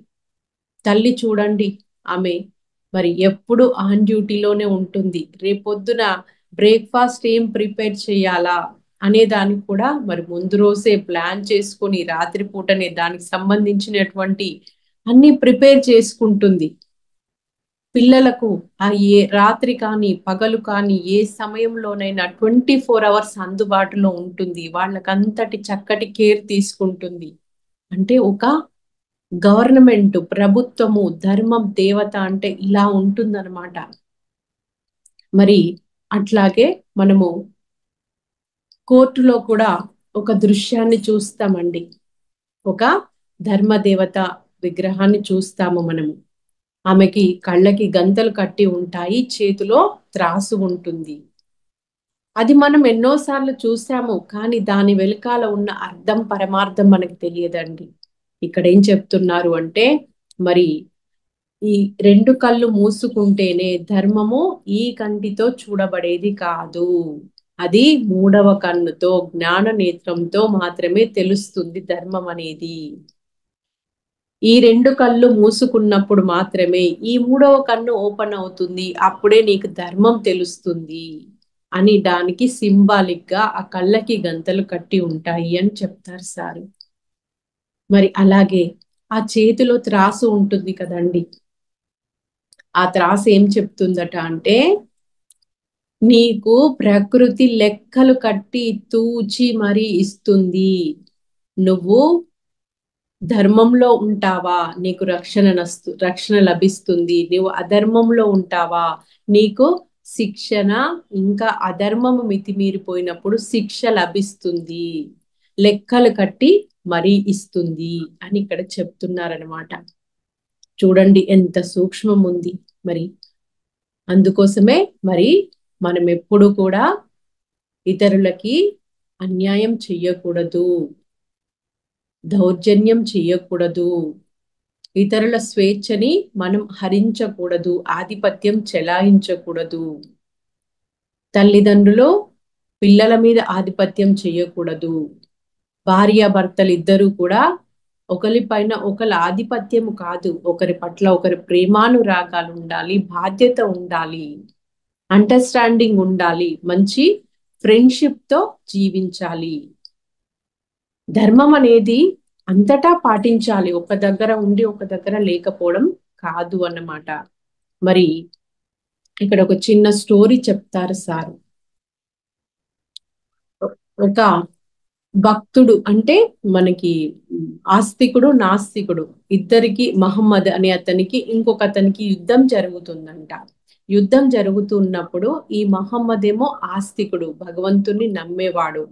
తల్లి చూడండి, ఆమె మరి ఎప్పుడు ఆన్ డ్యూటీలోనే ఉంటుంది. రేపొద్దున బ్రేక్ఫాస్ట్ ఏం ప్రిపేర్ చేయాలా అనే దానికి కూడా మరి ముందు రోజే ప్లాన్ చేసుకొని రాత్రిపూటనే దానికి సంబంధించినటువంటి అన్ని ప్రిపేర్ చేసుకుంటుంది. పిల్లలకు ఆ ఏ రాత్రి కానీ పగలు కానీ ఏ సమయంలోనైనా 24 అవర్స్ అందుబాటులో ఉంటుంది. వాళ్ళకంతటి చక్కటి కేర్ తీసుకుంటుంది. అంటే ఒక గవర్నమెంట్, ప్రభుత్వము, ధర్మం, దేవత అంటే ఇలా ఉంటుందన్నమాట. మరి అట్లాగే మనము కోర్టులో కూడా ఒక దృశ్యాన్ని చూస్తామండి. ఒక ధర్మదేవత విగ్రహాన్ని చూస్తాము మనము. ఆమెకి కళ్ళకి గంతలు కట్టి ఉంటాయి, చేతిలో త్రాసు ఉంటుంది. అది మనం ఎన్నోసార్లు చూసాము, కానీ దాని వెనకాల ఉన్న అర్థం పరమార్థం మనకు తెలియదండి. ఇక్కడ ఏం చెప్తున్నారు అంటే మరి ఈ 2 కళ్ళు మూసుకుంటేనే ధర్మము ఈ కంటితో చూడబడేది కాదు, అది 3వ కన్నుతో జ్ఞాన నేత్రంతో మాత్రమే తెలుస్తుంది ధర్మం అనేది. ఈ 2 కళ్ళు మూసుకున్నప్పుడు మాత్రమే ఈ 3వ కన్ను ఓపెన్ అవుతుంది, అప్పుడే నీకు ధర్మం తెలుస్తుంది అని దానికి సింబాలిక్ గా ఆ కళ్ళకి గంతలు కట్టి ఉంటాయి అని చెప్తారు సార్. మరి అలాగే ఆ చేతిలో త్రాసు ఉంటుంది కదండి, ఆ త్రాసు ఏం చెప్తుందట అంటే నీకు ప్రకృతి లెక్కలు కట్టి తూచి మరీ ఇస్తుంది. నువ్వు ధర్మంలో ఉంటావా నీకు రక్షణ లభిస్తుంది, నువ్వు అధర్మంలో ఉంటావా నీకు శిక్షణ, ఇంకా అధర్మము మితిమీరిపోయినప్పుడు శిక్ష లభిస్తుంది, లెక్కలు కట్టి మరీ ఇస్తుంది అని ఇక్కడ చెప్తున్నారనమాట. చూడండి ఎంత సూక్ష్మం ఉంది. మరి అందుకోసమే మరి మనం ఎప్పుడు కూడా ఇతరులకి అన్యాయం చెయ్యకూడదు, దౌర్జన్యం చెయ్యకూడదు, ఇతరుల స్వేచ్ఛని మనం హరించకూడదు, ఆధిపత్యం చెలాయించకూడదు. తల్లిదండ్రులు పిల్లల మీద ఆధిపత్యం చెయ్యకూడదు. భార్యాభర్తలు ఇద్దరూ కూడా ఒకరి పైన ఒకరి ఆధిపత్యము కాదు, ఒకరి పట్ల ఒకరి ప్రేమానురాగాలు ఉండాలి, బాధ్యత ఉండాలి, అండర్స్టాండింగ్ ఉండాలి, మంచి ఫ్రెండ్షిప్ తో జీవించాలి. ధర్మం అనేది అంతటా పాటించాలి, ఒక దగ్గర ఉండి ఒక దగ్గర లేకపోవడం కాదు అన్నమాట. మరి ఇక్కడ ఒక చిన్న స్టోరీ చెప్తారు సార్. ఒక భక్తుడు అంటే మనకి ఆస్తికుడు నాస్తికుడు ఇద్దరికి, మహమ్మద్ అనే అతనికి ఇంకొక అతనికి యుద్ధం జరుగుతుందంట. యుద్ధం జరుగుతున్నప్పుడు ఈ మహమ్మద్ ఏమో ఆస్తికుడు, భగవంతుని నమ్మేవాడు,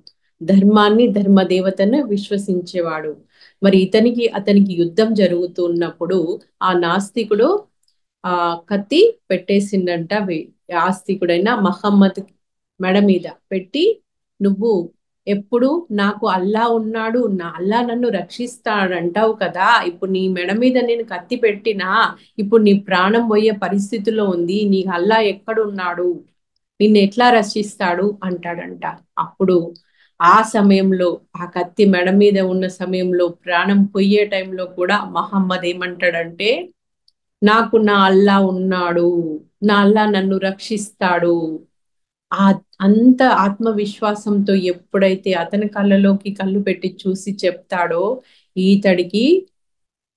ధర్మాన్ని ధర్మదేవతను విశ్వసించేవాడు. మరి అతనికి యుద్ధం జరుగుతున్నప్పుడు ఆ నాస్తికుడు ఆ కత్తి పెట్టేసిండంట. ఆస్తికుడైన మహమ్మద్ మెడ మీద పెట్టి, నువ్వు ఎప్పుడు నాకు అల్లా ఉన్నాడు, నా అల్లా నన్ను రక్షిస్తాడంటావు కదా, ఇప్పుడు నీ మెడ మీద నేను కత్తి పెట్టినా ఇప్పుడు నీ ప్రాణం పోయే పరిస్థితిలో ఉంది, నీ అల్లా ఎక్కడున్నాడు, నిన్ను ఎట్లా రక్షిస్తాడు అంటాడంట. అప్పుడు ఆ సమయంలో ఆ కత్తి మెడ మీద ఉన్న సమయంలో ప్రాణం పోయే టైంలో కూడా మహమ్మద్ ఏమంటాడంటే, నాకు నా అల్లా ఉన్నాడు, నా అల్లా నన్ను రక్షిస్తాడు. అంత ఆత్మవిశ్వాసంతో ఎప్పుడైతే అతని కళ్ళలోకి కళ్ళు పెట్టి చూసి చెప్తాడో, ఈతడికి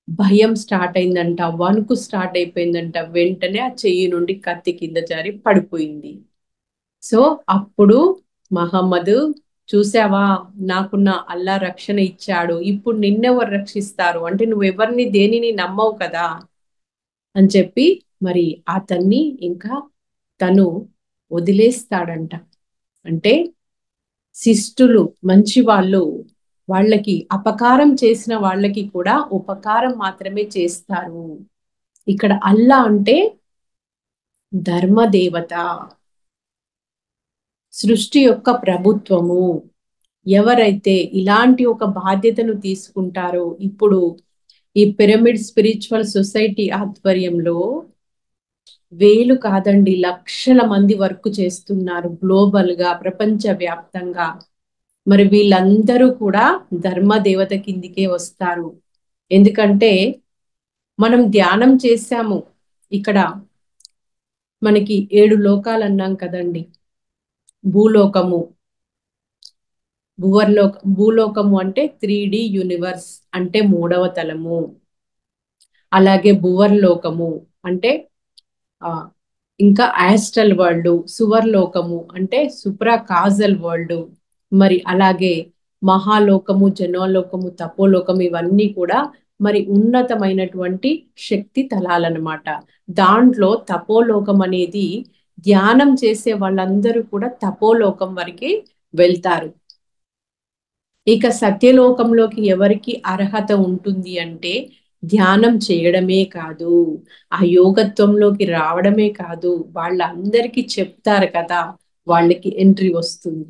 భయం స్టార్ట్ అయిందంట, వణుకు స్టార్ట్ అయిపోయిందంట. వెంటనే ఆ చెయ్యి నుండి కత్తి కింద జారి పడిపోయింది. సో అప్పుడు మహమ్మద్, చూసావా, నాకు నా అల్లా రక్షణ ఇచ్చాడు, ఇప్పుడు నిన్నెవరు రక్షిస్తారు అంటే నువ్వెవరిని దేనిని నమ్మవు కదా అని చెప్పి మరి అతన్ని ఇంకా తను వదిలేస్తాడంట. అంటే శిష్టులు మంచి వాళ్ళు, వాళ్ళకి అపకారం చేసిన వాళ్ళకి కూడా ఉపకారం మాత్రమే చేస్తారు. ఇక్కడ అల్లా అంటే ధర్మదేవత, సృష్టి యొక్క ప్రభుత్వము. ఎవరైతే ఇలాంటి ఒక బాధ్యతను తీసుకుంటారో, ఇప్పుడు ఈ పిరమిడ్ స్పిరిచువల్ సొసైటీ ఆధ్వర్యంలో వేలు కాదండి, లక్షల మంది వర్క్ చేస్తున్నారు గ్లోబల్ గా, ప్రపంచ వ్యాప్తంగా. మరి వీళ్ళందరూ కూడా ధర్మ దేవత కిందికే వస్తారు. ఎందుకంటే మనం ధ్యానం చేశాము, ఇక్కడ మనకి 7 లోకాలు అన్నాం కదండి. భూలోకము, భూలోకము అంటే 3D యూనివర్స్ అంటే 3వ తలము. అలాగే భువర్లోకము అంటే ఇంకా యాస్ట్రల్ వరల్డ్, సువర్లోకము అంటే సుప్రా కాజల్ వరల్డ్. మరి అలాగే మహాలోకము, జనోలోకము, తపోలోకము, ఇవన్నీ కూడా మరి ఉన్నతమైనటువంటి శక్తి తలాలన్నమాట. దాంట్లో తపోలోకం అనేది ధ్యానం చేసే వాళ్ళందరూ కూడా తపోలోకం వరకు వెళ్తారు. ఇక సత్యలోకంలోకి ఎవరికి అర్హత ఉంటుంది అంటే ధ్యానం చేయడమే కాదు, ఆ యోగత్వంలోకి రావడమే కాదు, వాళ్ళందరికీ చెప్తారు కదా, వాళ్ళకి ఎంట్రీ వస్తుంది.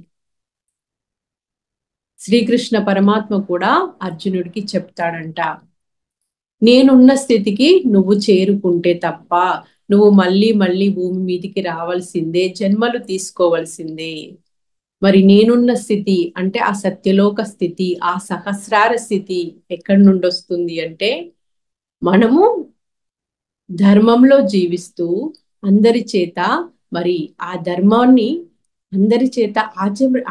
శ్రీకృష్ణ పరమాత్మ కూడా అర్జునుడికి చెప్తాడంట, నేనున్న స్థితికి నువ్వు చేరుకుంటే తప్ప నువ్వు మళ్ళీ మళ్ళీ భూమి మీదికి రావాల్సిందే, జన్మలు తీసుకోవాల్సిందే. మరి నేనున్న స్థితి అంటే ఆ సత్యలోక స్థితి, ఆ సహస్రార స్థితి ఎక్కడి నుండి వస్తుంది అంటే మనము ధర్మంలో జీవిస్తూ అందరి చేత మరి ఆ ధర్మాన్ని అందరి చేత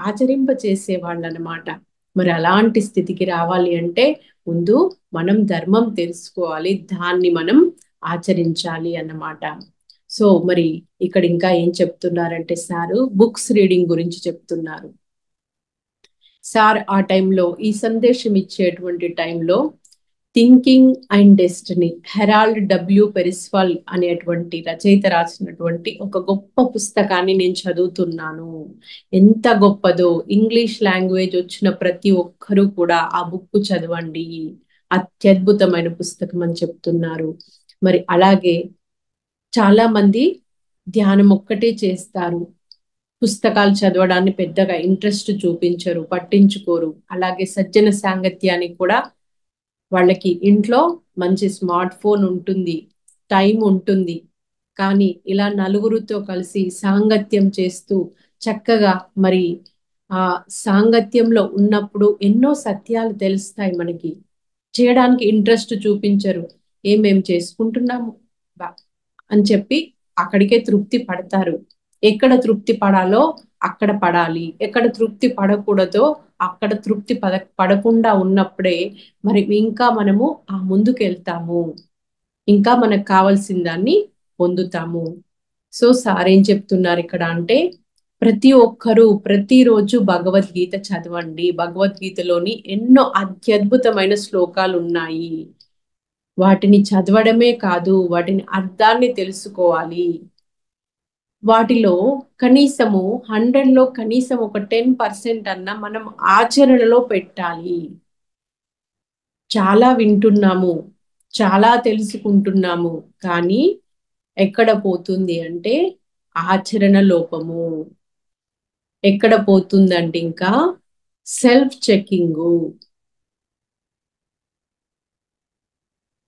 ఆచరింప చేసే వాళ్ళు అన్నమాట. మరి అలాంటి స్థితికి రావాలి అంటే ముందు మనం ధర్మం తెలుసుకోవాలి, దాన్ని మనం ఆచరించాలి అన్నమాట. సో మరి ఇక్కడ ఇంకా ఏం చెప్తున్నారంటే సారు బుక్స్ రీడింగ్ గురించి చెప్తున్నారు. సార్ ఆ టైంలో ఈ సందేశం ఇచ్చేటువంటి టైంలో thinking and destiny, Harold W Percival అనేటువంటి రచయిత రాసినటువంటి ఒక గొప్ప పుస్తకాన్ని నేను చదువుతున్నాను. ఎంత గొప్పదో, ఇంగ్లీష్ లాంగ్వేజ్ వచ్చిన ప్రతి ఒక్కరూ కూడా ఆ బుక్ చదవండి, అత్యద్భుతమైన పుస్తకం అని చెప్తున్నారు. మరి అలాగే చాలా మంది ధ్యానం ఒక్కటే చేస్తారు, పుస్తకాలు చదవడాన్ని పెద్దగా ఇంట్రెస్ట్ చూపించరు, పట్టించుకోరు. అలాగే సజ్జన సాంగత్యానికి కూడా వాళ్ళకి ఇంట్లో మంచి స్మార్ట్ ఫోన్ ఉంటుంది, టైం ఉంటుంది, కానీ ఇలా నలుగురితో కలిసి సాంగత్యం చేస్తూ చక్కగా మరి ఆ సాంగత్యంలో ఉన్నప్పుడు ఎన్నో సత్యాలు తెలుస్తాయి మనకి. చేయడానికి ఇంట్రెస్ట్ చూపించరు. మేము చేసుకుంటున్నాము అని చెప్పి అక్కడికే తృప్తి పడతారు. ఎక్కడ తృప్తి పడాలో అక్కడ పడాలి, ఎక్కడ తృప్తి పడకూడదో అక్కడ తృప్తి పడకుండా ఉన్నప్పుడే మరి ఇంకా మనము ఆ ముందుకు వెళ్తాము, ఇంకా మనకు కావాల్సిన దాన్ని పొందుతాము. సో సార్ ఏం చెప్తున్నారు ఇక్కడ అంటే, ప్రతి ఒక్కరూ ప్రతిరోజు భగవద్గీత చదవండి. భగవద్గీతలోని ఎన్నో అత్యద్భుతమైన శ్లోకాలు ఉన్నాయి. వాటిని చదవడమే కాదు, వాటిని అర్థాన్ని తెలుసుకోవాలి. వాటిలో కనీసము 100లో కనీసం ఒక 10% అన్నా మనం ఆచరణలో పెట్టాలి. చాలా వింటున్నాము, చాలా తెలుసుకుంటున్నాము, కానీ ఎక్కడ పోతుంది అంటే ఆచరణ లోపము. ఎక్కడ పోతుందంటే ఇంకా సెల్ఫ్ చెకింగు.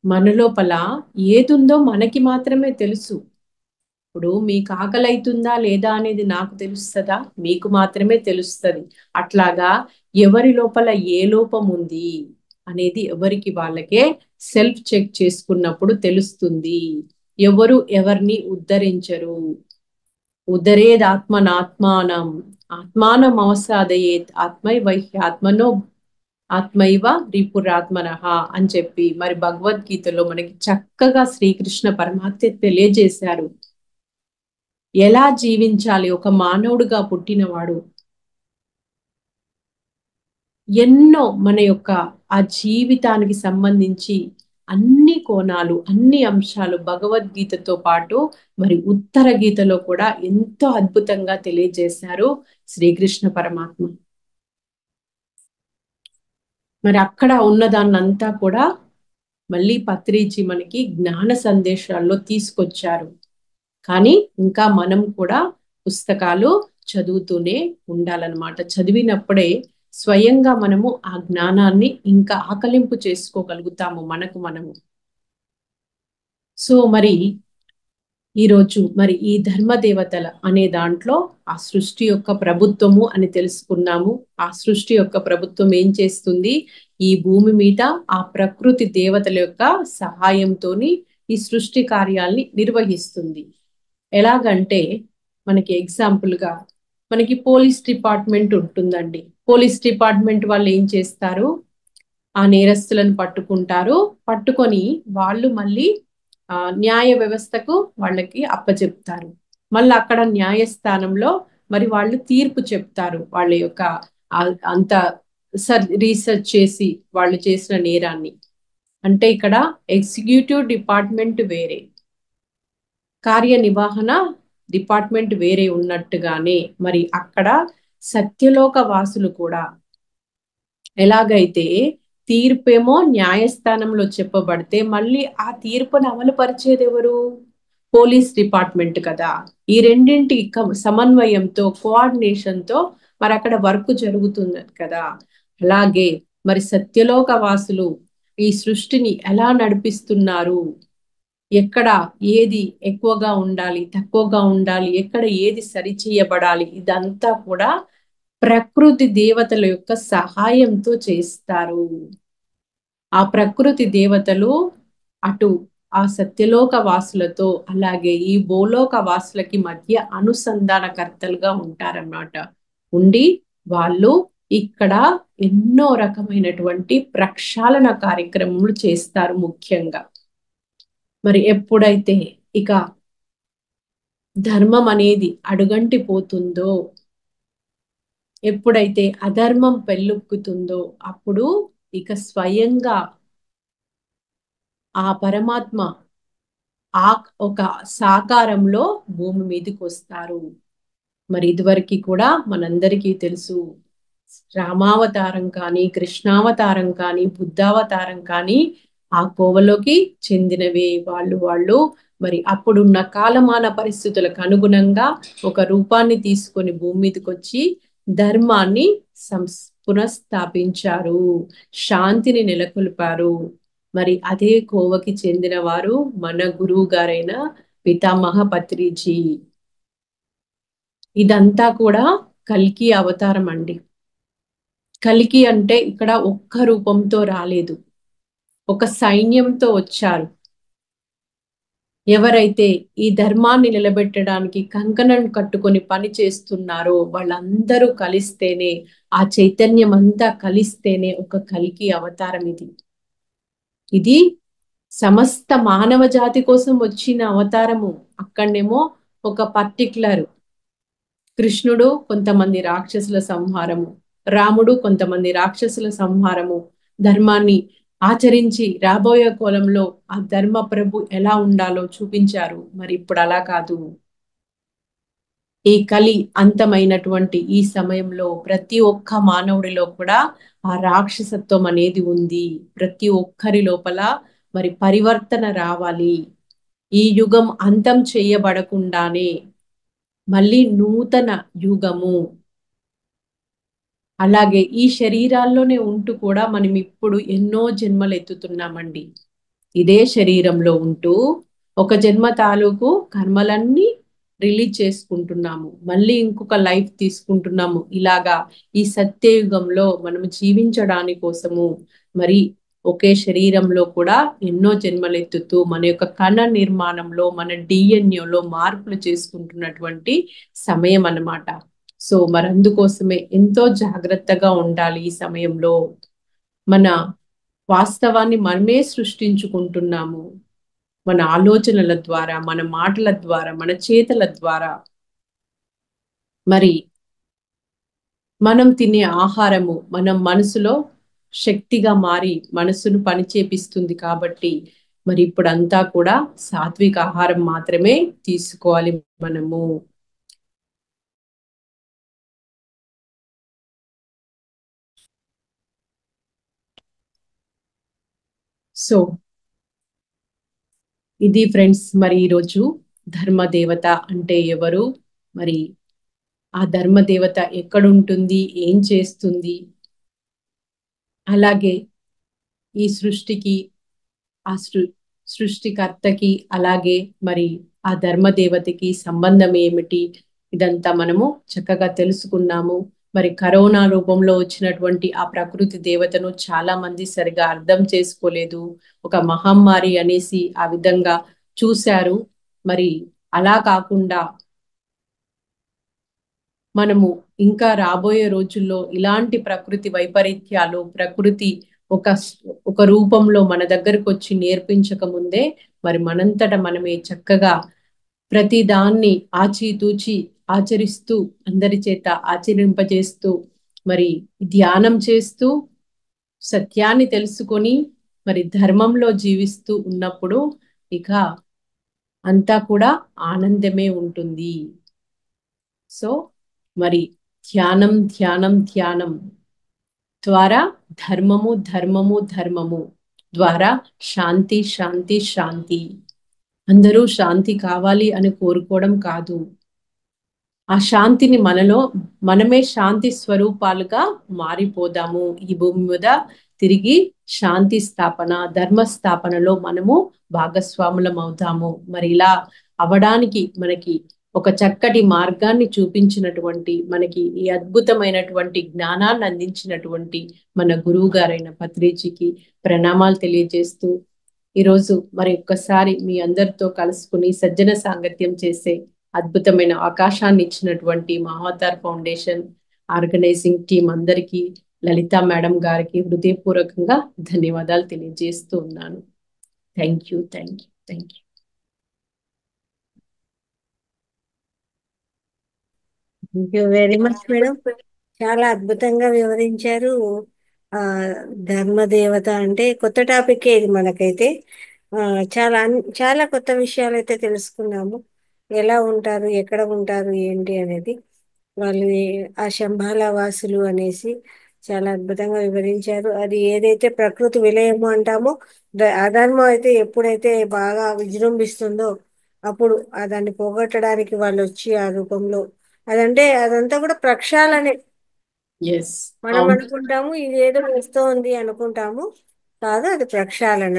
మన లోపల ఏదుందో మనకి మాత్రమే తెలుసు. ఇప్పుడు మీకు ఆకలి అవుతుందా లేదా అనేది నాకు తెలుస్తుందా? మీకు మాత్రమే తెలుస్తుంది. అట్లాగా ఎవరి లోపల ఏ లోపం ఉంది అనేది ఎవరికి వాళ్ళకే సెల్ఫ్ చెక్ చేసుకున్నప్పుడు తెలుస్తుంది. ఎవరు ఎవరిని ఉద్ధరించరు. ఉద్ధరేదాత్మనాత్మానం ఆత్మానం అవసాదయేత్ ఆత్మైవ రిపురాత్మనః అని చెప్పి మరి భగవద్గీతలో మనకి చక్కగా శ్రీకృష్ణ పరమాత్మ తెలియజేశారు. ఎలా జీవించాలి ఒక మానవుడుగా పుట్టినవాడు. ఎన్నో మన యొక్క ఆ జీవితానికి సంబంధించి అన్ని కోణాలు, అన్ని అంశాలు భగవద్గీతతో పాటు మరి ఉత్తర గీతలో కూడా ఎంతో అద్భుతంగా తెలియజేశారు శ్రీకృష్ణ పరమాత్మ. మరి అక్కడ ఉన్నదాన్నంతా కూడా మళ్ళీ పత్రిజీ మనకి జ్ఞాన సందేశాల్లో తీసుకొచ్చారు. కానీ ఇంకా మనం కూడా పుస్తకాలు చదువుతూనే ఉండాలన్నమాట. చదివినప్పుడే స్వయంగా మనము ఆ జ్ఞానాన్ని ఇంకా ఆకలింపు చేసుకోగలుగుతాము మనకు మనము. సో మరి ఈరోజు మరి ఈ ధర్మదేవతల అనే దాంట్లో ఆ సృష్టి యొక్క ప్రభుత్వము అని తెలుసుకున్నాము. ఆ సృష్టి యొక్క ప్రభుత్వం ఏం చేస్తుంది? ఈ భూమి మీద ఆ ప్రకృతి దేవతల యొక్క సహాయంతోని ఈ సృష్టి కార్యాల్ని నిర్వహిస్తుంది. ఎలాగంటే మనకి ఎగ్జాంపుల్ గా మనకి పోలీస్ డిపార్ట్మెంట్ ఉంటుందండి. పోలీస్ డిపార్ట్మెంట్ వాళ్ళు ఏం చేస్తారు? ఆ నేరస్తులను పట్టుకుంటారు. పట్టుకొని వాళ్ళు మళ్ళీ న్యాయ వ్యవస్థకు వాళ్ళకి అప్పచెప్తారు. మళ్ళీ అక్కడ న్యాయస్థానంలో మరి వాళ్ళు తీర్పు చెప్తారు. వాళ్ళ యొక్క అంత రీసెర్చ్ చేసి వాళ్ళు చేసిన నేరాన్ని. అంటే ఇక్కడ ఎగ్జిక్యూటివ్ డిపార్ట్మెంట్ వేరే, కార్యనిర్వహణ డిపార్ట్మెంట్ వేరే ఉన్నట్టుగానే మరి అక్కడ సత్యలోక వాసులు కూడా ఎలాగైతే తీర్పేమో న్యాయస్థానంలో చెప్పబడితే మళ్ళీ ఆ తీర్పును అమలు పరిచేది ఎవరు? పోలీస్ డిపార్ట్మెంట్ కదా. ఈ రెండింటి సమన్వయంతో, కోఆర్డినేషన్తో మరి అక్కడ వర్క్ జరుగుతుంది కదా. అలాగే మరి సత్యలోక వాసులు ఈ సృష్టిని ఎలా నడిపిస్తున్నారు, ఎక్కడ ఏది ఎక్కువగా ఉండాలి, తక్కువగా ఉండాలి, ఎక్కడ ఏది సరిచేయబడాలి, ఇదంతా కూడా ప్రకృతి దేవతల యొక్క సహాయంతో చేస్తారు. ఆ ప్రకృతి దేవతలు అటు ఆ సత్యలోక వాసులతో అలాగే ఈ భూలోక వాసులకి మధ్య అనుసంధానకర్తలుగా ఉంటారన్నమాట. ఉండి వాళ్ళు ఇక్కడ ఎన్నో రకమైనటువంటి ప్రక్షాళన కార్యక్రమాలు చేస్తారు. ముఖ్యంగా మరి ఎప్పుడైతే ఇక ధర్మం అనేది అడుగంటి పోతుందో, ఎప్పుడైతే అధర్మం పెళ్ళుక్కుతుందో అప్పుడు ఇక స్వయంగా ఆ పరమాత్మ ఆ ఒక సాకారంలో భూమి మీదకి వస్తారు. మరి ఇదివరకు కూడా మనందరికీ తెలుసు, రామావతారం కానీ, కృష్ణావతారం కానీ, బుద్ధావతారం కానీ ఆ కోవలోకి చెందినవే. వాళ్ళు మరి అప్పుడున్న కాలమాన పరిస్థితులకు అనుగుణంగా ఒక రూపాన్ని తీసుకొని భూమి మీదకి వచ్చి ధర్మాన్ని పునఃస్థాపించారు, శాంతిని నెలకొల్పారు. మరి అదే కోవకి చెందిన వారు మన గురువు గారైన పితామహ పత్రిజీ. ఇదంతా కూడా కల్కి అవతారం అండి. కల్కి అంటే ఇక్కడ ఒక్క రూపంతో రాలేదు. ఒక సైన్యంతో వచ్చారు. ఎవరైతే ఈ ధర్మాన్ని నిలబెట్టడానికి కంకణం కట్టుకొని పని చేస్తున్నారో వాళ్ళందరూ కలిస్తేనే, ఆ చైతన్యం అంతా కలిస్తేనే ఒక కల్కి అవతారం ఇది. ఇది సమస్త మానవ జాతి కోసం వచ్చిన అవతారము. అక్కడనేమో ఒక పర్టిక్యులర్ కృష్ణుడు కొంతమంది రాక్షసుల సంహారము, రాముడు కొంతమంది రాక్షసుల సంహారము, ధర్మాన్ని ఆచరించి రాబోయే కాలంలో ఆ ధర్మ ప్రభు ఎలా ఉండాలో చూపించారు. మరి ఇప్పుడు అలా కాదు. ఈ కలి అంతమైనటువంటి ఈ సమయంలో ప్రతి ఒక్క మానవుడిలో కూడా ఆ రాక్షసత్వం అనేది ఉంది. ప్రతి ఒక్కరి లోపల మరి పరివర్తన రావాలి. ఈ యుగం అంతం చేయబడకుండానే మళ్ళీ నూతన యుగము, అలాగే ఈ శరీరాల్లోనే ఉంటూ కూడా మనం ఇప్పుడు ఎన్నో జన్మలు ఎత్తుతున్నామండి. ఇదే శరీరంలో ఉంటూ ఒక జన్మ తాలూకు కర్మలన్నీ రిలీజ్ చేసుకుంటున్నాము, మళ్ళీ ఇంకొక లైఫ్ తీసుకుంటున్నాము. ఇలాగా ఈ సత్యయుగంలో మనము జీవించడాని కోసము మరి ఒకే శరీరంలో కూడా ఎన్నో జన్మలు ఎత్తుతూ మన యొక్క కణ నిర్మాణంలో, మన డిఎన్ఏలో మార్పులు చేసుకుంటున్నటువంటి సమయం అన్నమాట. సో మరి అందుకోసమే ఎంతో జాగ్రత్తగా ఉండాలి. ఈ సమయంలో మన వాస్తవాన్ని మనమే సృష్టించుకుంటున్నాము. మన ఆలోచనల ద్వారా, మన మాటల ద్వారా, మన చేతల ద్వారా. మరి మనం తినే ఆహారము మనం మనసులో శక్తిగా మారి మనసును పనిచేపిస్తుంది. కాబట్టి మరి ఇప్పుడంతా కూడా సాత్విక ఆహారం మాత్రమే తీసుకోవాలి మనము. సో ఇది ఫ్రెండ్స్, మరి ఈరోజు ధర్మదేవత అంటే ఎవరు, మరి ఆ ధర్మదేవత ఎక్కడుంటుంది, ఏం చేస్తుంది, అలాగే ఈ సృష్టికి ఆ సృష్టికర్తకి అలాగే మరి ఆ ధర్మదేవతకి సంబంధం ఏమిటి, ఇదంతా మనము చక్కగా తెలుసుకున్నాము. మరి కరోనా రూపంలో వచ్చినటువంటి ఆ ప్రకృతి దేవతను చాలా మంది సరిగా అర్థం చేసుకోలేదు. ఒక మహమ్మారి అనేసి ఆ విధంగా చూశారు. మరి అలా కాకుండా మనము ఇంకా రాబోయే రోజుల్లో ఇలాంటి ప్రకృతి వైపరీత్యాలు, ప్రకృతి ఒక ఒక రూపంలో మన దగ్గరకు వచ్చి నేర్పించక ముందే మరి మనంతట మనమే చక్కగా ప్రతి దాన్ని ఆచితూచి ఆచరిస్తూ, అందరి చేత ఆచరింపజేస్తూ, మరి ధ్యానం చేస్తూ సత్యాన్ని తెలుసుకొని మరి ధర్మంలో జీవిస్తూ ఉన్నప్పుడు ఇక అంతా కూడా ఆనందమే ఉంటుంది. సో మరి ధ్యానం ధ్యానం ధ్యానం ద్వారా ధర్మము ధర్మము ధర్మము ద్వారా శాంతి శాంతి శాంతి. అందరూ శాంతి కావాలి అని కోరుకోవడం కాదు, ఆ శాంతిని మనలో మనమే శాంతి స్వరూపాలుగా మారిపోదాము. ఈ భూమి మీద తిరిగి శాంతి స్థాపన, ధర్మ స్థాపనలో మనము భాగస్వాములం అవుతాము. మరి ఇలా అవడానికి మనకి ఒక చక్కటి మార్గాన్ని చూపించినటువంటి, మనకి ఈ అద్భుతమైనటువంటి జ్ఞానాన్ని అందించినటువంటి మన గురువు గారైన పత్రిజీకి ప్రణామాలు తెలియజేస్తూ, ఈరోజు మరి ఒక్కసారి మీ అందరితో కలుసుకుని సజ్జన సాంగత్యం చేసే అద్భుతమైన అవకాశాన్ని ఇచ్చినటువంటి మహావతార్ ఫౌండేషన్ ఆర్గనైజింగ్ టీం అందరికీ, లలిత మేడం గారికి హృదయపూర్వకంగా ధన్యవాదాలు తెలియజేస్తూ ఉన్నాను. Thank you, thank you, thank you. Thank you very much madam. చాలా అద్భుతంగా వివరించారు. ఆ ధర్మదేవత అంటే కొత్త టాపిక్ ఇది మనకైతే. చాలా కొత్త విషయాలు అయితే తెలుసుకున్నాము. ఎలా ఉంటారు, ఎక్కడ ఉంటారు, ఏంటి అనేది. వాళ్ళు ఆ శంబాల వాసులు అనేసి చాలా అద్భుతంగా వివరించారు. అది ఏదైతే ప్రకృతి విలయము అంటామో, అధర్మం అయితే ఎప్పుడైతే బాగా విజృంభిస్తుందో అప్పుడు దాన్ని పోగొట్టడానికి వాళ్ళు వచ్చి ఆ రూపంలో, అదంతా కూడా ప్రక్షాళనే. ఎస్, మనం అనుకుంటాము ఇది ఏదో వస్తోంది అనుకుంటాము, కాదు, అది ప్రక్షాళన.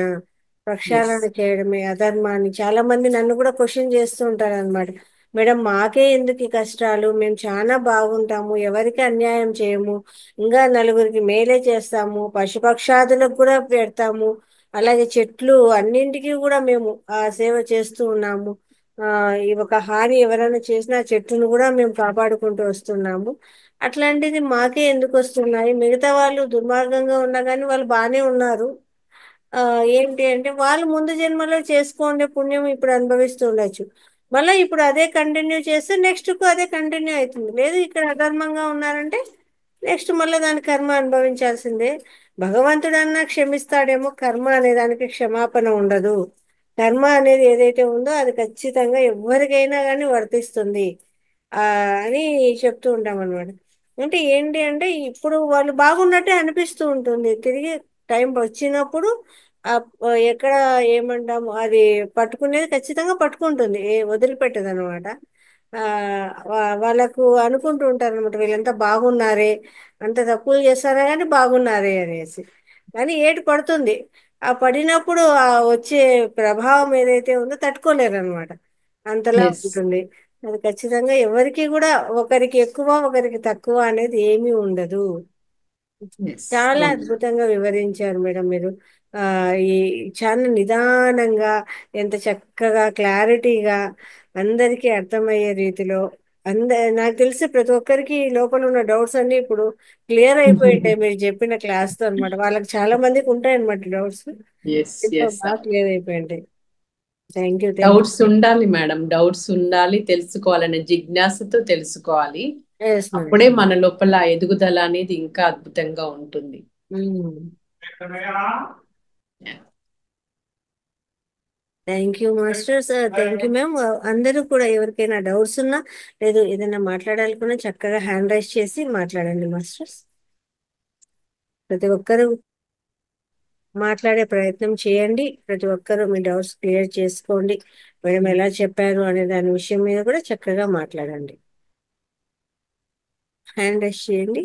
ప్రక్షాళన చేయడమే అధర్మాన్ని. చాలా మంది నన్ను కూడా క్వశ్చన్ చేస్తూ ఉంటారు అనమాట. మేడం, మాకే ఎందుకు ఈ కష్టాలు, మేము చాలా బాగుంటాము, ఎవరికి అన్యాయం చేయము, ఇంకా నలుగురికి మేలే చేస్తాము, పశుపక్షాదులకు కూడా పెడతాము, అలాగే చెట్లు అన్నింటికి కూడా మేము ఆ సేవ చేస్తూ ఉన్నాము. ఈ ఒక హాని ఎవరైనా చేసినా ఆ చెట్టును కూడా మేము కాపాడుకుంటూ వస్తున్నాము. అట్లాంటిది మాకే ఎందుకు వస్తున్నాయి? మిగతా వాళ్ళు దుర్మార్గంగా ఉన్నా కానీ వాళ్ళు బాగానే ఉన్నారు. ఏంటి అంటే వాళ్ళు ముందు జన్మలో చేసుకోండే పుణ్యం ఇప్పుడు అనుభవిస్తూ ఉండొచ్చు. మళ్ళీ ఇప్పుడు అదే కంటిన్యూ చేస్తే నెక్స్ట్ కు అదే కంటిన్యూ అవుతుంది. లేదు ఇక్కడ అధర్మంగా ఉన్నారంటే నెక్స్ట్ మళ్ళీ దాని కర్మ అనుభవించాల్సిందే. భగవంతుడన్నా క్షమిస్తాడేమో, కర్మ అనే దానికి క్షమాపణ ఉండదు. కర్మ అనేది ఏదైతే ఉందో అది ఖచ్చితంగా ఎవరికైనా కానీ వర్తిస్తుంది ఆ అని చెప్తూ ఉంటాం అనమాట. అంటే ఏంటి అంటే ఇప్పుడు వాళ్ళు బాగున్నట్టే అనిపిస్తూ ఉంటుంది. తిరిగి టైం వచ్చినప్పుడు ఆ ఎక్కడ ఏమంటాము అది పట్టుకునేది ఖచ్చితంగా పట్టుకుంటుంది, వదిలిపెట్టదు అనమాట. వాళ్ళకు అనుకుంటూ ఉంటారు అనమాట, వీళ్ళంతా బాగున్నారే, అంత తప్పులు చేస్తారా కానీ బాగున్నారే అనేసి. కానీ ఏటు పడుతుంది. ఆ పడినప్పుడు ఆ వచ్చే ప్రభావం ఏదైతే ఉందో తట్టుకోలేరు అనమాట. అంతలా ఎస్. ఉంటుంది. అది ఖచ్చితంగా ఎవరికి కూడా ఒకరికి ఎక్కువ ఒకరికి తక్కువ అనేది ఏమీ ఉండదు. ఎస్. చాలా అవును. అద్భుతంగా వివరించారు మేడం మీరు. ఆ ఈ చాలా నిదానంగా, ఎంత చక్కగా క్లారిటీగా అందరికీ అర్థమయ్యే రీతిలో నాకు తెలిసి ప్రతి ఒక్కరికి లోపల ఉన్న డౌట్స్ అన్ని ఇప్పుడు క్లియర్ అయిపోయి ఉంటాయి మీరు చెప్పిన క్లాస్ తో అనమాట. వాళ్ళకి చాలా మందికి ఉంటాయి అనమాట డౌట్స్. ఎస్. ఇంట్లో ఎస్. బాగా క్లియర్ అయిపోయి ఉంటాయి. థ్యాంక్ యూ, థ్యాంక్ డౌట్స్ ఉండాలి మేడం, డౌట్స్ ఉండాలి, తెలుసుకోవాలనే జిజ్ఞాసతో తెలుసుకోవాలి. యూ. Yes madam. అప్పుడే మన లోపల ఆ ఎదుగుదల అనేది ఇంకా అద్భుతంగా ఉంటుంది. Thank you masters, thank you ma'am. అందరూ కూడా ఎవరికైనా డౌట్స్ ఉన్నా లేదు ఏదైనా మాట్లాడాలనుకున్నా చక్కగా హ్యాండ్ రైజ్ చేసి మాట్లాడండి మాస్టర్స్. ప్రతి ఒక్కరూ మాట్లాడే ప్రయత్నం చేయండి. ప్రతి ఒక్కరూ మీ డౌట్స్ క్లియర్ చేసుకోండి. మేడం ఎలా చెప్పారు అనే దాని విషయం మీద కూడా చక్కగా మాట్లాడండి. హ్యాండ్ రైజ్ చేయండి.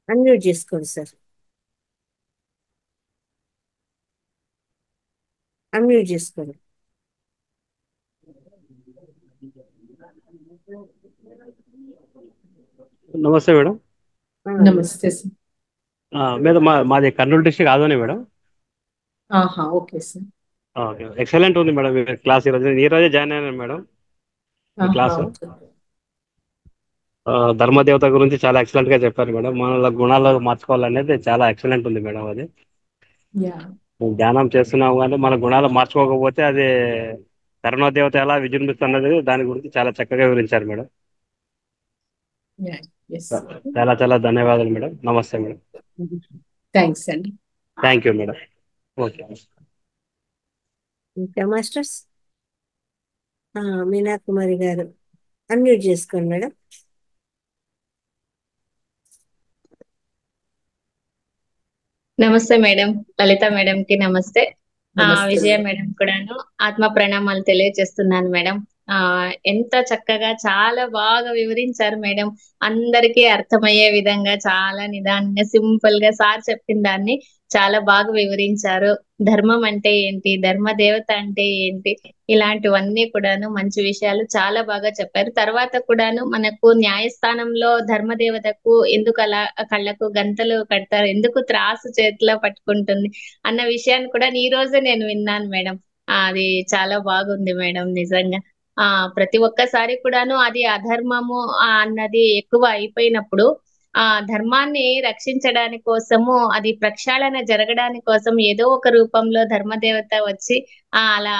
అన్మ్యూట్ చేసుకోండి సార్. అన్మ్యూట్ చేసుకోండి. నమస్తే మేడం. నమస్తే సార్. మేడం మాది కర్నూలు డిస్ట్రిక్ట్ ఆదోని మేడం. ఆహా, ఓకే సార్. ఓకే, ఎక్సలెంట్ ఉంది మేడం మీ క్లాస్. ఈ రోజే జాయిన్ అయినాను మేడం మీ ఆహా, క్లాసు. ఓకే. ధర్మదేవత గురించి చాలా ఎక్సలెంట్ గా చెప్పారు మేడం. మన గుణాలు మార్చుకోవాలనేది చాలా ఎక్సలెంట్ ఉంది మేడం. అది యా. ధ్యానం చేస్తున్నాము కానీ మన గుణాలు మార్చుకోకపోతే అది ధర్మదేవత ఎలా విజృంభిస్తున్నది దాని గురించి చాలా చక్కగా వివరించారు మేడం. యా. ఎస్. చాలా చాలా ధన్యవాదాలు మేడం. నమస్తే మేడం. థ్యాంక్స్ అండి. Thank you madam. ఓకే. ఇంకా మాస్టర్స్ మీనా కుమారి గారు అన్మ్యూట్ చేసుకోండి మేడం. నమస్తే మేడం, లలిత మేడం కి నమస్తే. నమస్తే విజయ మేడం. మేడం కూడాను ఆత్మ ప్రణామాలు తెలియజేస్తున్నాను మేడం. ఎంత చక్కగా చాలా బాగా వివరించారు మేడం. అందరికీ అర్థమయ్యే విధంగా చాలా నిదానంగా సింపుల్ గా సార్ చెప్పిన దాన్ని చాలా బాగా వివరించారు. ధర్మం అంటే ఏంటి, ధర్మ దేవత అంటే ఏంటి, ఇలాంటివన్నీ కూడాను మంచి విషయాలు చాలా బాగా చెప్పారు. తర్వాత కూడాను మనకు న్యాయస్థానంలో ధర్మదేవతకు ఎందుకు అలా కళ్ళకు గంతలు కడతారు, ఎందుకు త్రాసు చేతిలో పట్టుకుంటుంది అన్న విషయాన్ని కూడా ఈ రోజే నేను విన్నాను మేడం. అది చాలా బాగుంది మేడం నిజంగా. ఆ ప్రతి ఒక్కసారి కూడాను అది అధర్మము అన్నది ఎక్కువ అయిపోయినప్పుడు ఆ ధర్మాన్ని రక్షించడాని కోసము, అది ప్రక్షాళన జరగడాని కోసం ఏదో ఒక రూపంలో ధర్మదేవత వచ్చి అలా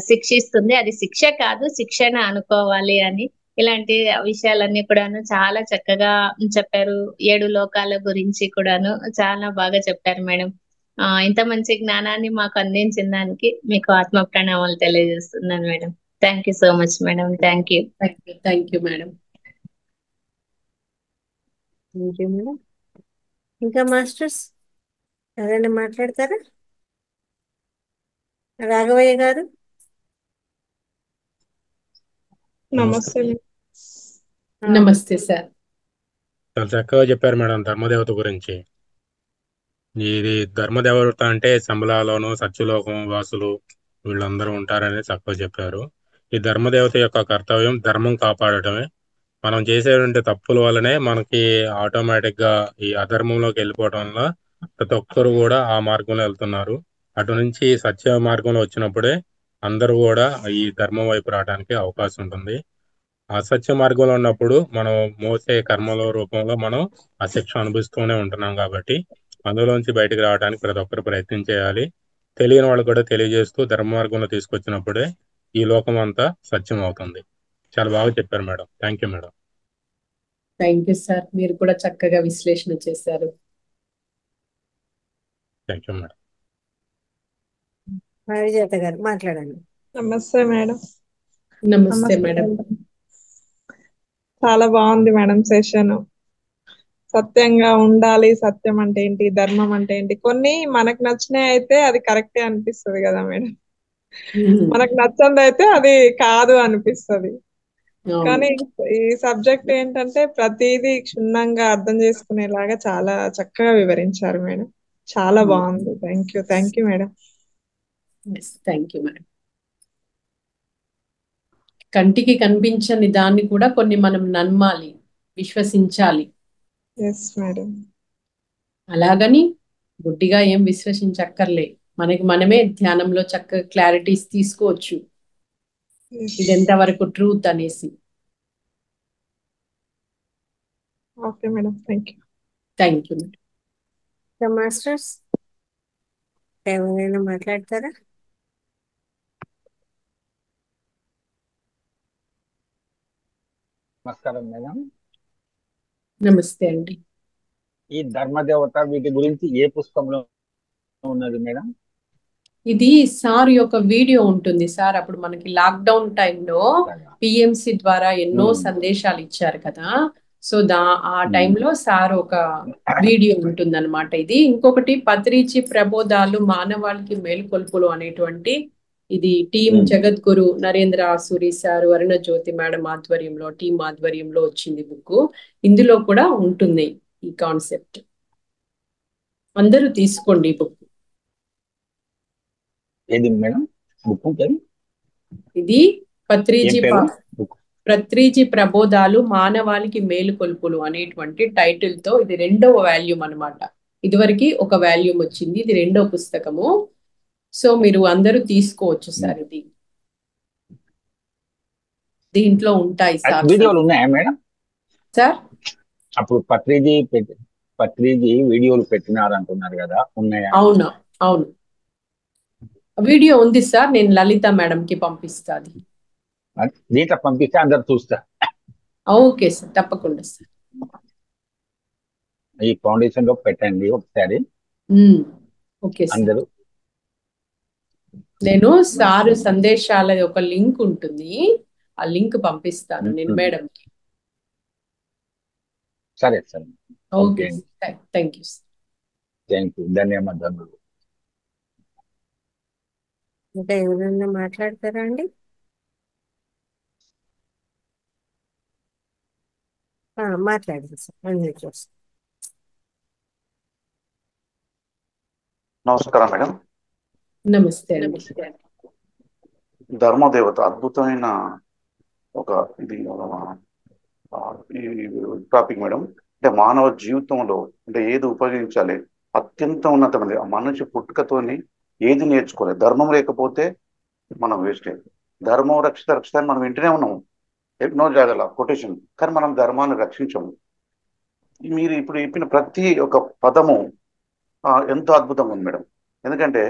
శిక్షిస్తుంది. అది శిక్ష కాదు, శిక్షణ అనుకోవాలి అని ఇలాంటి విషయాలన్నీ కూడాను చాలా చక్కగా చెప్పారు. 7 లోకాల గురించి కూడాను చాలా బాగా చెప్పారు మేడం. ఇంత మంచి జ్ఞానాన్ని మాకు అందించిన దానికి మీకు ఆత్మ ప్రణామాలు తెలియజేస్తున్నాను madam. Thank you so much madam. Thank you. Thank you madam. Thank you madam. ఇంకా మాస్టర్స్ ఎవరైనా మాట్లాడతారా? రాఘవయ్య గారు. నమస్తే. నమస్తే సార్. చాలా చక్కగా చెప్పారు మేడం ధర్మదేవత గురించి. ఇది ధర్మదేవత అంటే శంబలాలోను సత్యలోకం వాసులు వీళ్ళందరూ ఉంటారని చక్కగా చెప్పారు. ఈ ధర్మదేవత యొక్క కర్తవ్యం ధర్మం కాపాడటమే. మనం చేసేటువంటి తప్పుల వల్లనే మనకి ఆటోమేటిక్ గా ఈ అధర్మంలోకి వెళ్ళిపోవడం వల్ల ప్రతి ఒక్కరు కూడా ఆ మార్గంలో వెళ్తున్నారు. అటు నుంచి సత్య మార్గంలో వచ్చినప్పుడే అందరూ కూడా ఈ ధర్మం వైపు రావడానికి అవకాశం ఉంటుంది. అసత్య మార్గంలో ఉన్నప్పుడు మనం మోసే కర్మల రూపంలో మనం ఆ శిక్ష అనుభవిస్తూనే ఉంటున్నాం. కాబట్టి అందులోంచి బయటకు రావడానికి ప్రతి ఒక్కరు ప్రయత్నం చేయాలి. తెలియని వాళ్ళు కూడా తెలియజేస్తూ ధర్మ మార్గంలో తీసుకొచ్చినప్పుడే ఈ లోకం అంతా సత్యం అవుతుంది. చాలా బాగా చెప్పారు madam. Thank you madam. Thank you sir, మీరు కూడా చక్కగా విశ్లేషణ చేశారు. Thank you madam. పారిజాత గారు మాట్లాడండి. నమస్తే మేడం. నమస్తే మేడం. చాలా బాగుంది మేడం సెషన్. సత్యంగా ఉండాలి, సత్యం అంటే ఏంటి, ధర్మం అంటే ఏంటి, కొన్ని మనకు నచ్చినాయి అయితే అది కరెక్టే అనిపిస్తుంది కదా మేడం. మనకు నచ్చంది అయితే అది కాదు అనిపిస్తుంది. కానీ ఈ సబ్జెక్ట్ ఏంటంటే ప్రతిదీ క్షుణ్ణంగా అర్థం చేసుకునేలాగా చాలా చక్కగా వివరించారు మేడం. చాలా బాగుంది. Thank you madam. Thank you madam. కంటికి కనిపించని దాన్ని కూడా కొన్ని మనం నమ్మాలి, విశ్వసించాలి. మేడం. అలాగని గుడ్డిగా ఏం విశ్వసించక్కర్లే. మనకి మనమే ధ్యానంలో చక్కగా క్లారిటీస్ తీసుకోవచ్చు, ఇది ఎంతవరకు ట్రూత్ అనేసి. Okay madam, thank you. Thank you madam. Masters ఎవరైనా మాట్లాడతారా? నమస్కారం మేడం. నమస్తే అండి. ఈ ధర్మదేవత వీటి గురించి ఏ పుస్తకంలో ఉన్నది మేడం? ఇది సార్ యొక్క వీడియో ఉంటుంది సార్. అప్పుడు మనకి లాక్డౌన్ టైంలో పిఎంసి ద్వారా ఎన్నో సందేశాలు ఇచ్చారు కదా, సో ఆ టైంలో సార్ ఒక వీడియో ఉంటుంది అనమాట. ఇది ఇంకొకటి పత్రిచి ప్రబోధాలు మానవాళికి మేలుకొల్పులు అనేటువంటి, ఇది టీం జగద్గురు నరేంద్ర ఆసూరి సార్, అరుణ జ్యోతి మేడం ఆధ్వర్యంలో, టీం ఆధ్వర్యంలో వచ్చింది బుక్. ఇందులో కూడా ఉంటుంది ఈ కాన్సెప్ట్. అందరూ తీసుకోండి ఈ బుక్. ఏది మేడం బుక్? ఇది పత్రిజీ ప్రబోధాలు మానవాళికి మేలుకొల్పులు అనేటువంటి టైటిల్ తో ఇది 2వ వాల్యూమ్ అనమాట. ఇదివరకు ఒక వాల్యూమ్ వచ్చింది, ఇది 2వ పుస్తకము. సో మీరు అందరూ తీసుకోవచ్చు సార్. ఇది దీంట్లో ఉంటాయి సార్. వీడియోలు ఉన్నాయా మేడం సార్? అప్పుడు పత్రిజీ వీడియోలు పెట్టినారు అంటున్నారు కదా, ఉన్నాయా? అవును అవును, వీడియో ఉంది సార్. నేను లలిత మేడం కి పంపిస్తాది. దీంట్లో పంపిస్తే అందరు చూస్తా. ఓకే సార్, తప్పకుండా సార్. ఈ ఫౌండేషన్ లో పెట్టండి ఒకసారి. ఓకే అందరూ. నేను సారు సందేశాల ఒక లింక్ ఉంటుంది, ఆ లింక్ పంపిస్తాను నేను మేడంకి. సరే sir. Okay, thank you sir. Thank you, ధన్యవాదాలు. ఇంకా ఎవరైనా మాట్లాడతారా అండి? మాట్లాడండి సార్. నమస్కారం మేడం. నమస్తే అండి. ధర్మదేవత అద్భుతమైన ఒక ఇది టాపిక్ మేడం. అంటే మానవ జీవితంలో అంటే ఏది ఉపయోగించాలి, అత్యంత ఉన్నతమైనది. మనిషి పుట్టుకతోని ఏది నేర్చుకోలేదు. ధర్మం లేకపోతే మనం వేస్ట్. ధర్మం రక్షిత రక్షిత మనం వింటూనే ఉన్నాము ఎన్నో జాగాల కొటేషన్, కానీ మనం ధర్మాన్ని రక్షించము. మీరు ఇప్పుడు చెప్పిన ప్రతి ఒక్క పదము ఎంతో అద్భుతంగా ఉంది మేడం. ఎందుకంటే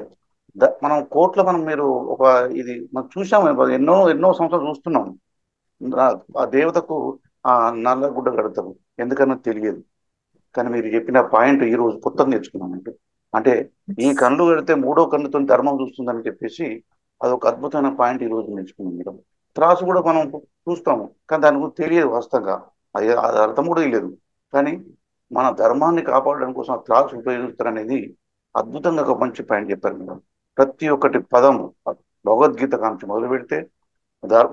మనం కోర్టులో మీరు ఒక ఇది మనం చూసాము, ఎన్నో సంవత్సరాలు చూస్తున్నాం. ఆ దేవతకు నల్ల గుడ్డ కడతారు, ఎందుకన్నా తెలియదు. కానీ మీరు చెప్పిన పాయింట్ ఈ రోజు కొత్తగా నేర్చుకున్నామంటే, అంటే ఈ కళ్ళు కడితే 3వ కన్నుతో ధర్మం చూస్తుందని చెప్పేసి అదొక అద్భుతమైన పాయింట్ ఈ రోజు నేర్చుకున్నాం మేడం. త్రాసు కూడా మనం చూస్తాము, కానీ దాని గురించి తెలియదు వాస్తవంగా, అది అర్థం కూడా తెలియదు. కానీ మన ధర్మాన్ని కాపాడడం కోసం ఆ త్రాసు ఉపయోగిస్తారనేది అద్భుతంగా ఒక మంచి పాయింట్ చెప్పారు మేడం. ప్రతి ఒక్కటి పదం భగవద్గీత కాంచి మొదలు పెడితే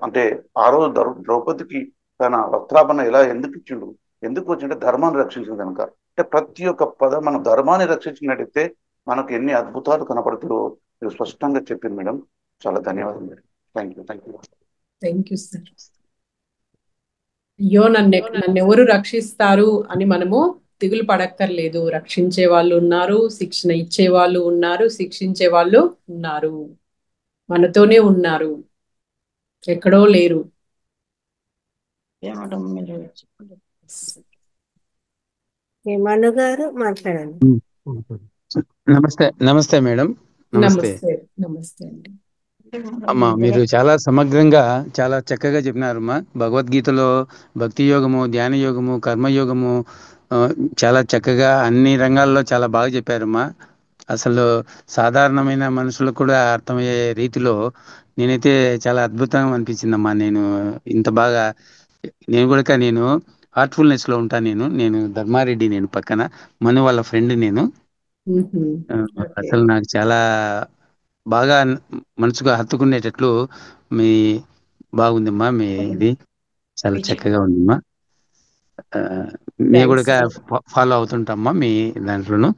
అంటే ఆ రోజు ద్రౌపదికి తన వస్త్రాభరణ ఎందుకు ఇచ్చిండు, ఎందుకు వచ్చింటే ధర్మాన్ని రక్షించింది కనుక. అంటే ప్రతి ఒక్క పదం మన ధర్మాన్ని రక్షించినట్టయితే మనకు ఎన్ని అద్భుతాలు కనపడుతుందో మీరు స్పష్టంగా చెప్పింది మేడం. చాలా ధన్యవాదాలు madam. Thank you. Thank you sir. అయ్యో నన్ను ఎవరు రక్షిస్తారు అని మనము దిగులు పడక్కర్లేదు. రక్షించే వాళ్ళు ఉన్నారు, శిక్షణ ఇచ్చే వాళ్ళు ఉన్నారు, శిక్షించే వాళ్ళు ఉన్నారు, మనతోనే ఉన్నారు, ఎక్కడో లేరు. మను గారు మాట్లాడండి. నమస్తే మేడం. నమస్తే అండి. అమ్మా, మీరు చాలా సమగ్రంగా చాలా చక్కగా చెప్పినారమ్మా. భగవద్గీతలో భక్తి యోగము, ధ్యాన యోగము, కర్మయోగము చాలా చక్కగా అన్ని రంగాల్లో చాలా బాగా చెప్పారమ్మా. అసలు సాధారణమైన మనుషులకు కూడా అర్థమయ్యే రీతిలో నేనైతే చాలా అద్భుతంగా అనిపించిందమ్మా. ఇంత బాగా నేను హార్ట్ఫుల్నెస్ లో ఉంటాను. నేను ధర్మారెడ్డి, నేను పక్కన మను వాళ్ళ ఫ్రెండ్. అసలు నాకు చాలా బాగా మనసుకు హత్తుకునేటట్లు మీ బాగుందమ్మా. మీ ఇది చాలా చక్కగా ఉందమ్మా. మేము కూడా ఫాలో అవుతుంటామ్మా మీ దాంట్లోనూ.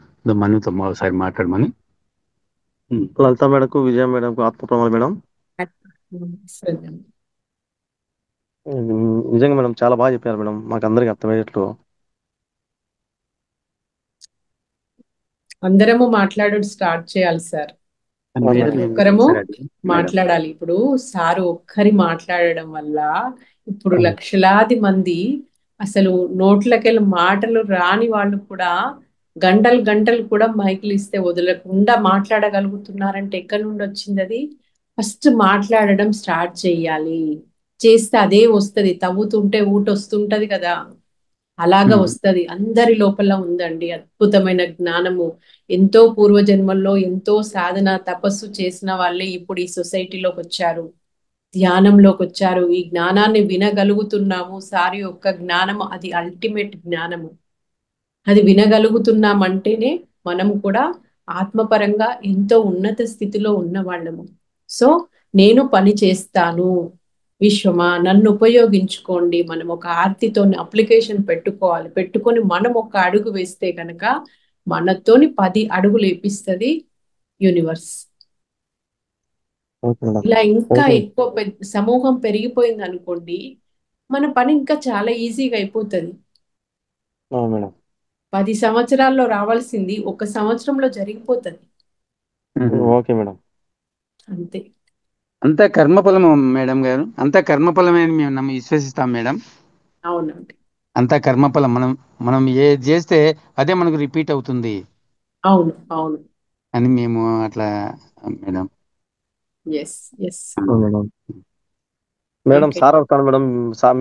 మనుతో ఒకసారి మాట్లాడమని. లలిత మేడంకు, విజయ మేడంకు ఆత్మప్రమాణ మేడం. నిజంగా మేడం చాలా బాగా చెప్పారు మేడం, మాకు అందరికి అర్థమయ్యేట్లు. అందరము మాట్లాడడం స్టార్ట్ చేయాలి సార్. ఒక్కరము మాట్లాడాలి. ఇప్పుడు సారు ఒక్కరి మాట్లాడడం వల్ల ఇప్పుడు లక్షలాది మంది అసలు నోట్లకెళ్ళి మాటలు రాని వాళ్ళు కూడా గంటలు కూడా మైకులు ఇస్తే వదలకుండా మాట్లాడగలుగుతున్నారంటే ఎక్కడి నుండి వచ్చింది అది? ఫస్ట్ మాట్లాడడం స్టార్ట్ చేయాలి. చేస్తే అదే వస్తుంది. తవ్వుతుంటే ఊట వస్తుంటది కదా, అలాగా వస్తుంది. అందరి లోపల ఉందండి అద్భుతమైన జ్ఞానము. ఎంతో పూర్వజన్మల్లో ఎంతో సాధన తపస్సు చేసిన వాళ్ళే ఇప్పుడు ఈ సొసైటీలోకి వచ్చారు, ధ్యానంలోకి వచ్చారు. ఈ జ్ఞానాన్ని వినగలుగుతున్నాము. సారి యొక్క జ్ఞానము అది అల్టిమేట్ జ్ఞానము. అది వినగలుగుతున్నామంటేనే మనము కూడా ఆత్మపరంగా ఎంతో ఉన్నత స్థితిలో ఉన్న వాళ్ళము. సో నేను పని చేస్తాను, విశ్వమా నన్ను ఉపయోగించుకోండి. మనం ఒక ఆర్తితో అప్లికేషన్ పెట్టుకోవాలి. పెట్టుకొని మనం ఒక అడుగు వేస్తే కనుక మనతోని 10 అడుగులు వేపిస్తుంది యూనివర్స్. ఇలా ఇంకా ఎక్కువ సమూహం పెరిగిపోయింది అనుకోండి, మన పని ఇంకా చాలా ఈజీగా అయిపోతుంది. 10 సంవత్సరాల్లో రావాల్సింది 1 సంవత్సరంలో జరిగిపోతుంది. Okay madam. అంతే. అంతా కర్మఫలము మేడం గారు, అంతా కర్మఫలమే అని మేము విశ్వసిస్తాం మేడం. అవునండి, అంతా కర్మఫలం. మనం ఏది చేస్తే అదే మనకు రిపీట్ అవుతుంది. అవును అని మేము అట్లా మేడం. మేడం సార్ అవుతాను మేడం.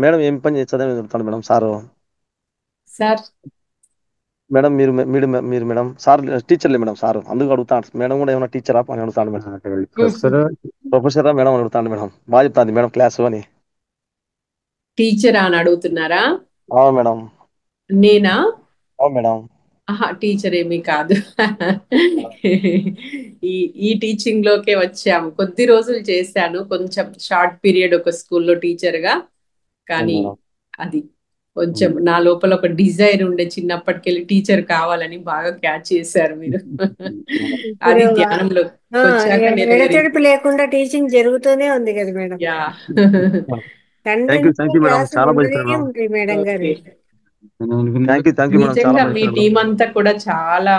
మేడం ఏం పని చేస్తుందని చెప్తాను మేడం. సార్ మేడం మీరు మేడం సార్ టీచర్లే మేడం. సార్ అందుకు అడుగుతాను మేడం కూడా ఏమైనా టీచరా అని అడుగుతాను మేడం. ప్రొఫెసరా మేడం అని అడుగుతాను మేడం. బాగా చెప్తాను మేడం క్లాసు అని. టీచరా అని అడుగుతున్నారా? అవును మేడం. నేనా? అవును మేడం. టీచర్ ఏమీ కాదు. ఈ టీచింగ్ లోకే వచ్చాము. కొద్ది రోజులు చేశాను, కొంచెం షార్ట్ పీరియడ్ ఒక స్కూల్లో టీచర్ గా. కానీ అది కొంచెం నా లోపల ఒక డిజైర్ ఉండే, చిన్నప్పటికెళ్ళి టీచర్ కావాలని. బాగా క్యాచ్ చేశారు మీరు. అది ధ్యానంలో ఎడతెడుపు లేకుండా టీచింగ్ జరుగుతూనే ఉంది కదా మేడం. ఉంటాయి మేడం గారు. నిజంగా మీ టీం అంతా కూడా చాలా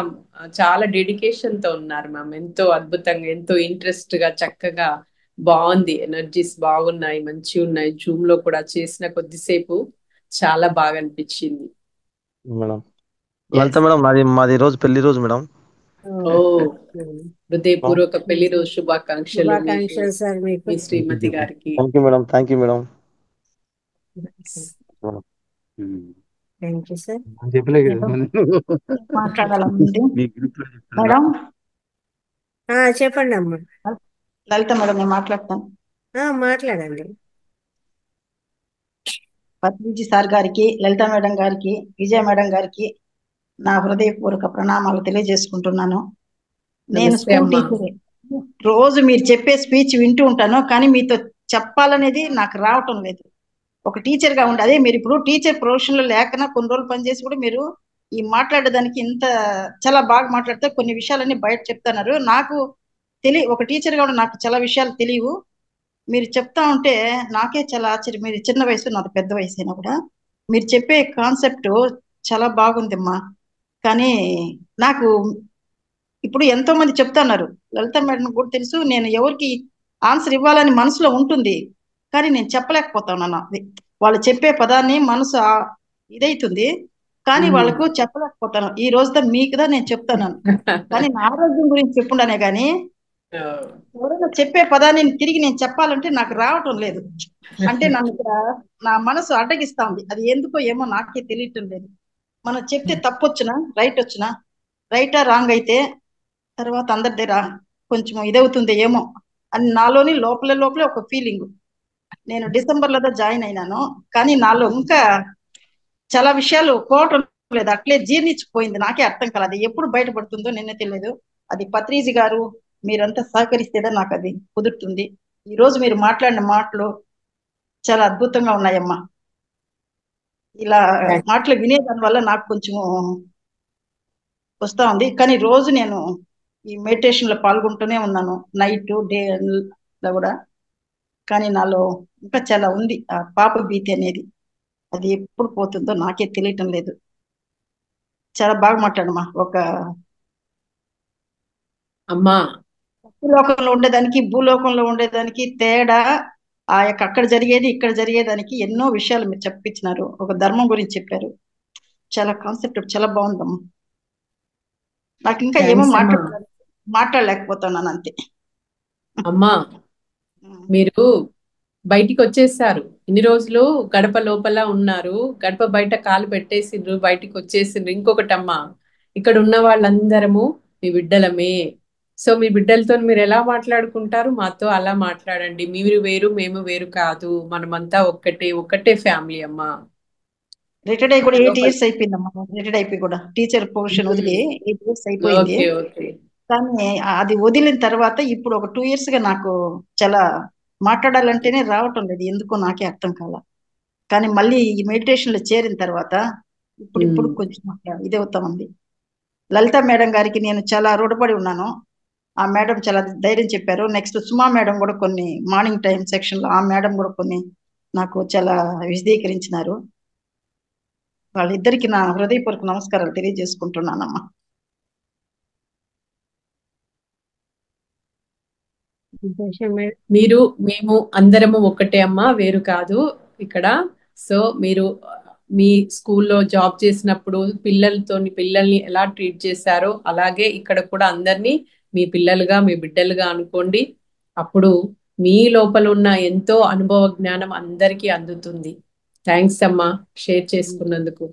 చాలా డెడికేషన్ తో ఉన్నారు మ్యామ్. ఎంతో అద్భుతంగా, ఎంతో ఇంట్రెస్ట్ గా, చక్కగా బాగుంది. ఎనర్జీస్ బాగున్నాయి, మంచిగా ఉన్నాయి. జూమ్ లో కూడా చేసిన కొద్దిసేపు చాలా బాగా అనిపించింది మేడం. లలిత మేడం, మాది రోజు పెళ్లి రోజు మేడం. హృదయపూర్వక పెళ్లి రోజు శుభాకాంక్షలు సార్ మీకు, మీ శ్రీమతి గారికి. Thank you madam. Thank you madam. Thank you sir. మాట్లాడాలండి మేడం. చెప్పండి అమ్మా. లలిత మేడం, నేను మాట్లాడతాను. మాట్లాడండి. పత్రిజీ సార్ గారికి, లలిత మేడం గారికి, విజయ మేడం గారికి నా హృదయపూర్వక ప్రణామాలు తెలియజేసుకుంటున్నాను. నేను స్కూల్ టీచర్. రోజు మీరు చెప్పే స్పీచ్ వింటూ ఉంటాను, కానీ మీతో చెప్పాలనేది నాకు రావటం లేదు. ఒక టీచర్ గా ఉండి, అదే మీరు ఇప్పుడు టీచర్ ప్రొఫెషన్ లో లేకనా కొన్ని రోజులు పనిచేసి కూడా మీరు ఈ మాట్లాడేదానికి ఇంత చాలా బాగా మాట్లాడితే కొన్ని విషయాలన్నీ బయట చెప్తున్నారు. నాకు ఒక టీచర్ గా ఉండి నాకు చాలా విషయాలు తెలియవు. మీరు చెప్తా ఉంటే నాకే చాలా ఆశ్చర్యం. మీరు చిన్న వయసు, నాది పెద్ద వయసు అయినా కూడా మీరు చెప్పే కాన్సెప్ట్ చాలా బాగుందమ్మా. కానీ నాకు ఇప్పుడు ఎంతో మంది చెప్తున్నారు, లలిత మేడం కూడా తెలుసు, నేను ఎవరికి ఆన్సర్ ఇవ్వాలని మనసులో ఉంటుంది, కానీ నేను చెప్పలేకపోతున్నాను. అది వాళ్ళు చెప్పే పదాన్ని మనసు ఇదైతుంది, కానీ వాళ్ళకు చెప్పలేకపోతాను. ఈ రోజుతో మీకుదా నేను చెప్తాను, కానీ నా ఆరోగ్యం గురించి చెప్పుండానే కానీ ఎవరైనా చెప్పే పదాన్ని తిరిగి నేను చెప్పాలంటే నాకు రావటం లేదు. అంటే నన్ను ఇక్కడ నా మనసు అడ్డగిస్తా ఉంది. అది ఎందుకో ఏమో నాకే తెలియటం లేదు. మనం చెప్తే తప్పు వచ్చినా రైట్ వచ్చినా, రైటా రాంగ్ అయితే తర్వాత అందరి దగ్గర కొంచెం ఇదవుతుంది ఏమో అని నాలోని లోపలే ఒక ఫీలింగ్. నేను డిసెంబర్లో జాయిన్ అయినాను, కానీ నాలో ఇంకా చాలా విషయాలు పోవటం లేదు, అట్లే జీర్ణించుకుపోయింది. నాకే అర్థం కాలేదు, అది ఎప్పుడు బయటపడుతుందో నిన్నే తెలియదు. అది పత్రిజీ గారు మీరంతా సహకరిస్తేనే నాకు అది కుదురుతుంది. ఈ రోజు మీరు మాట్లాడిన మాటలు చాలా అద్భుతంగా ఉన్నాయమ్మా. ఇలా మాటలు వినేదాని వల్ల నాకు కొంచెం వస్తా ఉంది. కానీ రోజు నేను ఈ మెడిటేషన్ లో పాల్గొంటూనే ఉన్నాను, నైట్ డే లో కూడా. కానీ నాలో ఇంకా చాలా ఉంది ఆ పాప భీతి అనేది, అది ఎప్పుడు పోతుందో నాకే తెలియటం లేదు. చాలా బాగా మాట్లాడమ్మా. ఒక అమ్మా లోకంలో ఉండేదానికి భూలోకంలో ఉండేదానికి తేడా, ఆ యొక్క అక్కడ జరిగేది ఇక్కడ జరిగేదానికి ఎన్నో విషయాలు మీరు చెప్పించినారు. ఒక ధర్మం గురించి చెప్పారు, చాలా కాన్సెప్ట్ చాలా బాగుందమ్మా. నాకు ఇంకా ఏమో మాట్లాడలేకపోతున్నాను అంతే. అమ్మా మీరు బయటికి వచ్చేసారు, ఇన్ని రోజులు గడప లోపల ఉన్నారు, గడప బయట కాలు పెట్టేసిండ్రు, బయటికి వచ్చేసిండ్రు. ఇంకొకటమ్మా, ఇక్కడ ఉన్న వాళ్ళందరము మీ బిడ్డలమే. సో మీ బిడ్డలతో మీరు ఎలా మాట్లాడుకుంటారు, మాతో అలా మాట్లాడండి. మీరు వేరు మేము వేరు కాదు, మనమంతా ఒక్కటే ఫ్యామిలీ అమ్మా. రిటైర్డ్ అయ్యి కూడా 8 years అయిపోయిందమ్మా. రిటైర్డ్ అయిపోయి కూడా టీచర్ పొజిషన్ వదిలి 8 years అయిపోయింది. కానీ అది వదిలిన తర్వాత ఇప్పుడు ఒక 2 years గా నాకు చాలా మాట్లాడాలంటేనే రావటం లేదు, ఎందుకో నాకే అర్థం కాల. కానీ మళ్ళీ ఈ మెడిటేషన్ లో చేరిన తర్వాత ఇప్పుడు కొంచెం ఇది అవుతా ఉంది. లలిత మేడం గారికి నేను చాలా రుణపడి ఉన్నాను. ఆ మేడం చాలా ధైర్యం చెప్పారు. నెక్స్ట్ సుమా మేడం కూడా కొన్ని మార్నింగ్ టైం సెక్షన్ లో ఆ మేడం కూడా కొన్ని నాకు చాలా విశదీకరించినారు. వాళ్ళిద్దరికి నా హృదయపూర్వక నమస్కారాలు తెలియజేసుకుంటున్నానమ్మా. మీరు మేము అందరము ఒక్కటే అమ్మా, వేరు కాదు ఇక్కడ. సో మీరు మీ స్కూల్లో జాబ్ చేసినప్పుడు పిల్లల్ని ఎలా ట్రీట్ చేశారో అలాగే ఇక్కడ కూడా అందరినీ మీ పిల్లలుగా మీ బిడ్డలుగా అనుకోండి. అప్పుడు మీ లోపల ఉన్న ఎంతో అనుభవ జ్ఞానం అందరికీ అందుతుంది. థ్యాంక్స్ అమ్మా షేర్ చేసుకున్నందుకు.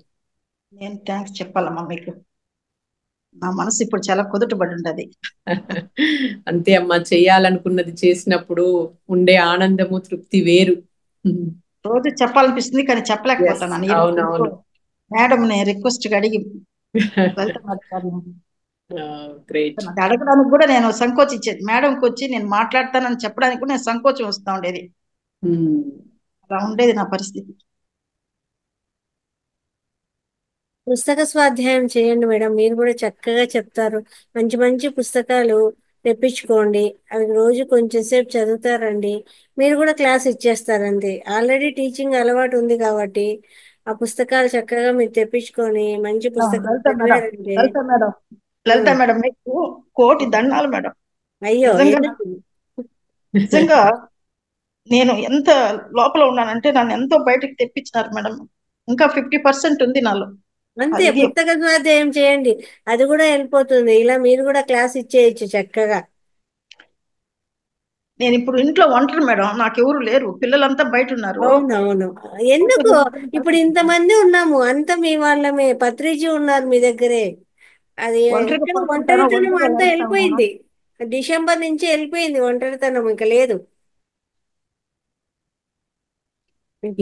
నేను థ్యాంక్స్ చెప్పాలమ్మా మీకు. నా మనసు ఇప్పుడు చాలా కుదుటపడి ఉండదు. అంతే అమ్మా, చేయాలనుకున్నది చేసినప్పుడు ఉండే ఆనందము తృప్తి వేరు. రోజు చెప్పాలనిపిస్తుంది కానీ చెప్పలేకపోతున్నాను. మేడం నేను రిక్వెస్ట్ గా అడిగి అడగడానికి కూడా నేను సంకోచించేది. మేడంకి వచ్చి నేను మాట్లాడతానని చెప్పడానికి కూడా నేను సంకోచం వస్తూ ఉండేది. అలా ఉండేది నా పరిస్థితి. పుస్తక స్వాధ్యాయం చేయండి మేడం, మీరు కూడా చక్కగా చెప్తారు. మంచి మంచి పుస్తకాలు తెప్పించుకోండి, అవి రోజు కొంచెం సేపు చదువుతారండి, మీరు కూడా క్లాస్ ఇచ్చేస్తారండి. ఆల్రెడీ టీచింగ్ అలవాటు ఉంది కాబట్టి ఆ పుస్తకాలు చక్కగా మీరు తెప్పించుకొని మంచి పుస్తకాలు చదివారండి. లలిత మేడం మీకు కోటి దండాలు మేడం. అయ్యో నిజంగా నేను ఎంత లోపల ఉన్నానంటే నన్ను ఎంతో బయటకు తెప్పించినారు మేడం. ఇంకా 50% ఉంది నాలో. అంతే, పుస్తక స్వాధ్యాయం చేయండి, అది కూడా వెళ్ళిపోతుంది. ఇలా మీరు కూడా క్లాస్ ఇచ్చేయచ్చు చక్కగా. నేను ఇప్పుడు ఇంట్లో ఒంటరి మేడం, నాకెవరు లేరు, పిల్లలంతా బయట ఉన్నారు. అవునవును, ఎందుకు ఇప్పుడు ఇంతమంది ఉన్నాము, అంత మీ వాళ్ళమే. పత్రిజీ ఉన్నారు మీ దగ్గరే. అది ఒంటరితనం అంతా వెళ్ళిపోయింది, డిసెంబర్ నుంచి వెళ్ళిపోయింది ఒంటరితనం, ఇంకా లేదు.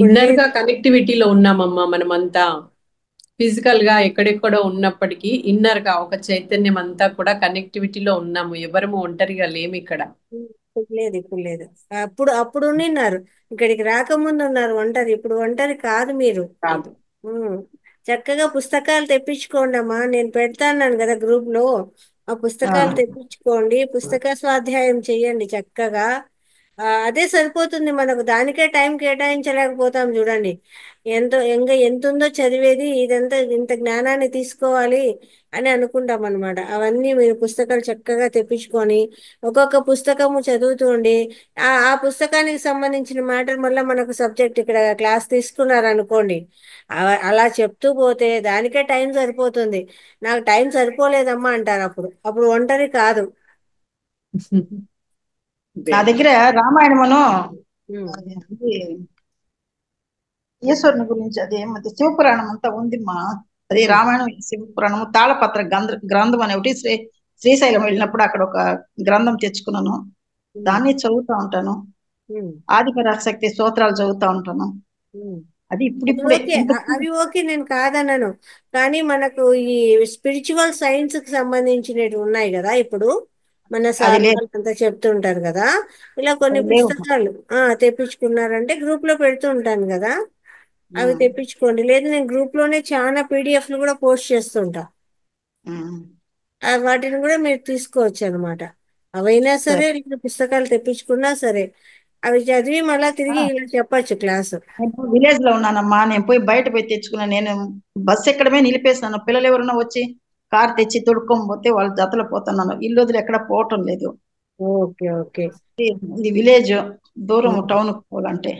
ఇన్నర్ గా కనెక్టివిటీలో ఉన్నామమ్మా మనమంతా. ఫిజికల్ గా ఎక్కడెక్కడో ఉన్నప్పటికీ ఇన్నర్ గా ఒక చైతన్యం అంతా కూడా కనెక్టివిటీలో ఉన్నాము. ఎవరము ఒంటరిగా లేము ఇక్కడ. ఇప్పుడు లేదు. అప్పుడు ఉన్నారు, ఇక్కడికి రాకముందు ఉన్నారు ఒంటరి. ఇప్పుడు ఒంటరి కాదు మీరు. కాదు. చక్కగా పుస్తకాలు తెప్పించుకోండి అమ్మా, నేను పెడతాను కదా గ్రూప్ లో. ఆ పుస్తకాలు తెప్పించుకోండి, పుస్తక స్వాధ్యాయం చెయ్యండి చక్కగా. అదే సరిపోతుంది మనకు, దానికే టైం కేటాయించలేకపోతాం చూడండి. ఇంకా ఎంత ఉందో చదివేది, ఇదంతా ఇంత జ్ఞానాన్ని తీసుకోవాలి అని అనుకుంటాం అనమాట. అవన్నీ మీరు పుస్తకాలు చక్కగా తెప్పించుకొని ఒక్కొక్క పుస్తకము చదువుతుండి ఆ పుస్తకానికి సంబంధించిన మ్యాటర్ మళ్ళీ మనకు సబ్జెక్ట్ ఇక్కడ క్లాస్ తీసుకున్నారనుకోండి, అలా చెప్తూ పోతే దానికే టైం సరిపోతుంది. నాకు టైం సరిపోలేదమ్మా అంటారు. అప్పుడు ఒంటరి కాదు. నా దగ్గర రామాయణమును ఈశ్వరుని గురించి అది ఏమంటే శివపురాణం అంతా ఉంది మా. అది రామాయణం శివపురాణము తాళపత్ర గ్రంథం అని ఒకటి శ్రీశైలం వెళ్ళినప్పుడు అక్కడ ఒక గ్రంథం తెచ్చుకున్నాను. దాన్ని చదువుతా ఉంటాను. ఆదిపరాశక్తి స్తోత్రాలు చదువుతా ఉంటాను. అది ఇప్పుడిప్పుడే అవి ఓకే, నేను కాదన్నాను. కానీ మనకు ఈ స్పిరిచువల్ సైన్స్ కి సంబంధించినవి ఉన్నాయి కదా, ఇప్పుడు మన సార్ అంతా చెప్తుంటారు కదా, ఇలా కొన్ని పుస్తకాలు తెప్పించుకున్నారంటే గ్రూప్ లో పెడుతూ ఉంటాను కదా, అవి తెప్పించుకోండి. లేదు నేను గ్రూప్ లోనే చాలా పీడిఎఫ్లు కూడా పోస్ట్ చేస్తుంటా, వాటిని కూడా మీరు తీసుకోవచ్చు అనమాట. అవైనా సరే పుస్తకాలు తెప్పించుకున్నా సరే అవి చదివి మళ్ళా తిరిగి ఇలా చెప్పచ్చు క్లాసు. నేను విలేజ్ లో ఉన్నానమ్మా, నేను బయట పోయి తెచ్చుకున్నాను. నేను బస్సు ఎక్కడమే నిలిపేసాను. పిల్లలు ఎవరన్నా వచ్చి కార్ తెచ్చి తొడుక్కొని పోతే వాళ్ళ జతలో పోతున్నాను. ఇల్లు వదిలి ఎక్కడ పోవటం లేదు. Okay okay. ఇది విలేజ్, దూరం టౌన్ పోవాలంటే.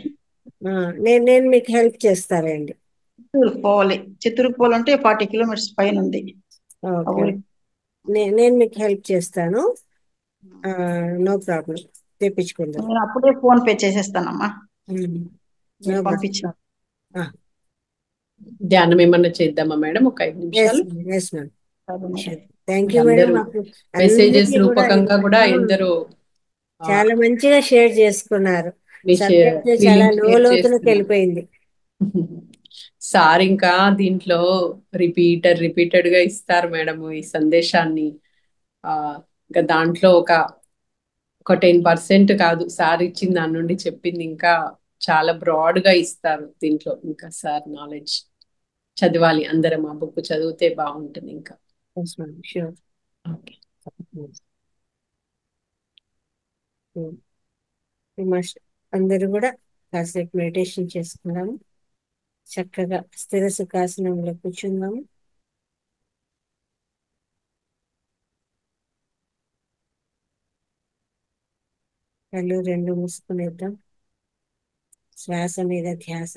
నేను మీకు హెల్ప్ చేస్తానండి. చిత్తూరుకు పోవాలి. చిత్తూరుకు పోవాలంటే 40 కిలోమీటర్స్ పైన ఉంది. నేను మీకు హెల్ప్ చేస్తాను, నో ప్రాబ్లం. తెప్పించుకుందాం. నేను అప్పుడే ఫోన్ పే చేసేస్తానమ్మా. పంపించిన ధ్యానం ఏమన్నా చేద్దామా మేడం? ఒక 5 నిమిషాలు. Thank you madam. మెసేజెస్ రూపకంగా కూడా ఎందరో చాలా మంచిగా షేర్ చేసుకున్నారు. సబ్జెక్ట్ చాలా లోతులకు వెళ్ళిపోయింది. సార్ ఇంకా దీంట్లో రిపీటెడ్ గా ఇస్తారు మేడం ఈ సందేశాన్ని. ఇంకా దాంట్లో ఒక 10% కాదు సార్ ఇచ్చింది, దాని నుండి చెప్పింది ఇంకా చాలా బ్రాడ్ గా ఇస్తారు దీంట్లో. ఇంకా సార్ నాలెడ్జ్ చదవాలి అందరం, ఆ బుక్ చదివితే బాగుంటుంది ఇంకా. అందరూ కూడా కాసేపు మెడిటేషన్ చేసుకున్నాము. చక్కగా స్థిర సుఖాసనంలో కూర్చుందాము. కళ్ళు 2 మూసుకునేద్దాం. శ్వాస మీద ధ్యాస.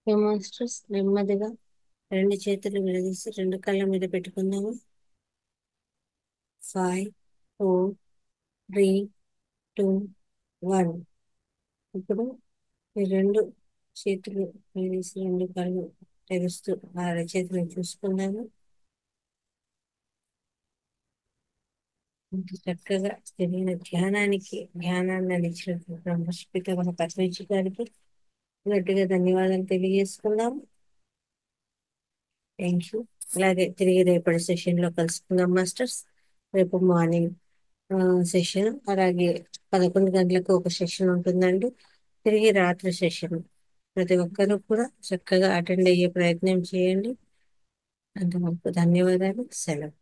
మాస్టర్స్ నెమ్మదిగా రెండు చేతులు విడదీసి రెండు కళ్ళ మీద పెట్టుకుందాము. 5, 4, 3, 2, 1. ఇప్పుడు ఈ రెండు చేతులు విడదీసి రెండు కళ్ళు తెరుస్తూ ఆ చేతులను చూసుకుందాము. ఇంత చక్కగా తెలియని ధ్యానాన్ని అందించినటువంటి బ్రహ్మర్షి పితామహ పత్రిజీ గారికి గట్టిగా ధన్యవాదాలు తెలియజేసుకుందాం. Thank you. అలాగే తిరిగి రేపటి సెషన్లో కలుసుకుందాం మాస్టర్స్. రేపు మార్నింగ్ సెషన్, అలాగే 11 గంటలకు ఒక సెషన్ ఉంటుందండి. తిరిగి రాత్రి సెషన్. ప్రతి ఒక్కరూ కూడా చక్కగా అటెండ్ అయ్యే ప్రయత్నం చేయండి. అంతవరకు ధన్యవాదాలు. సెలవు.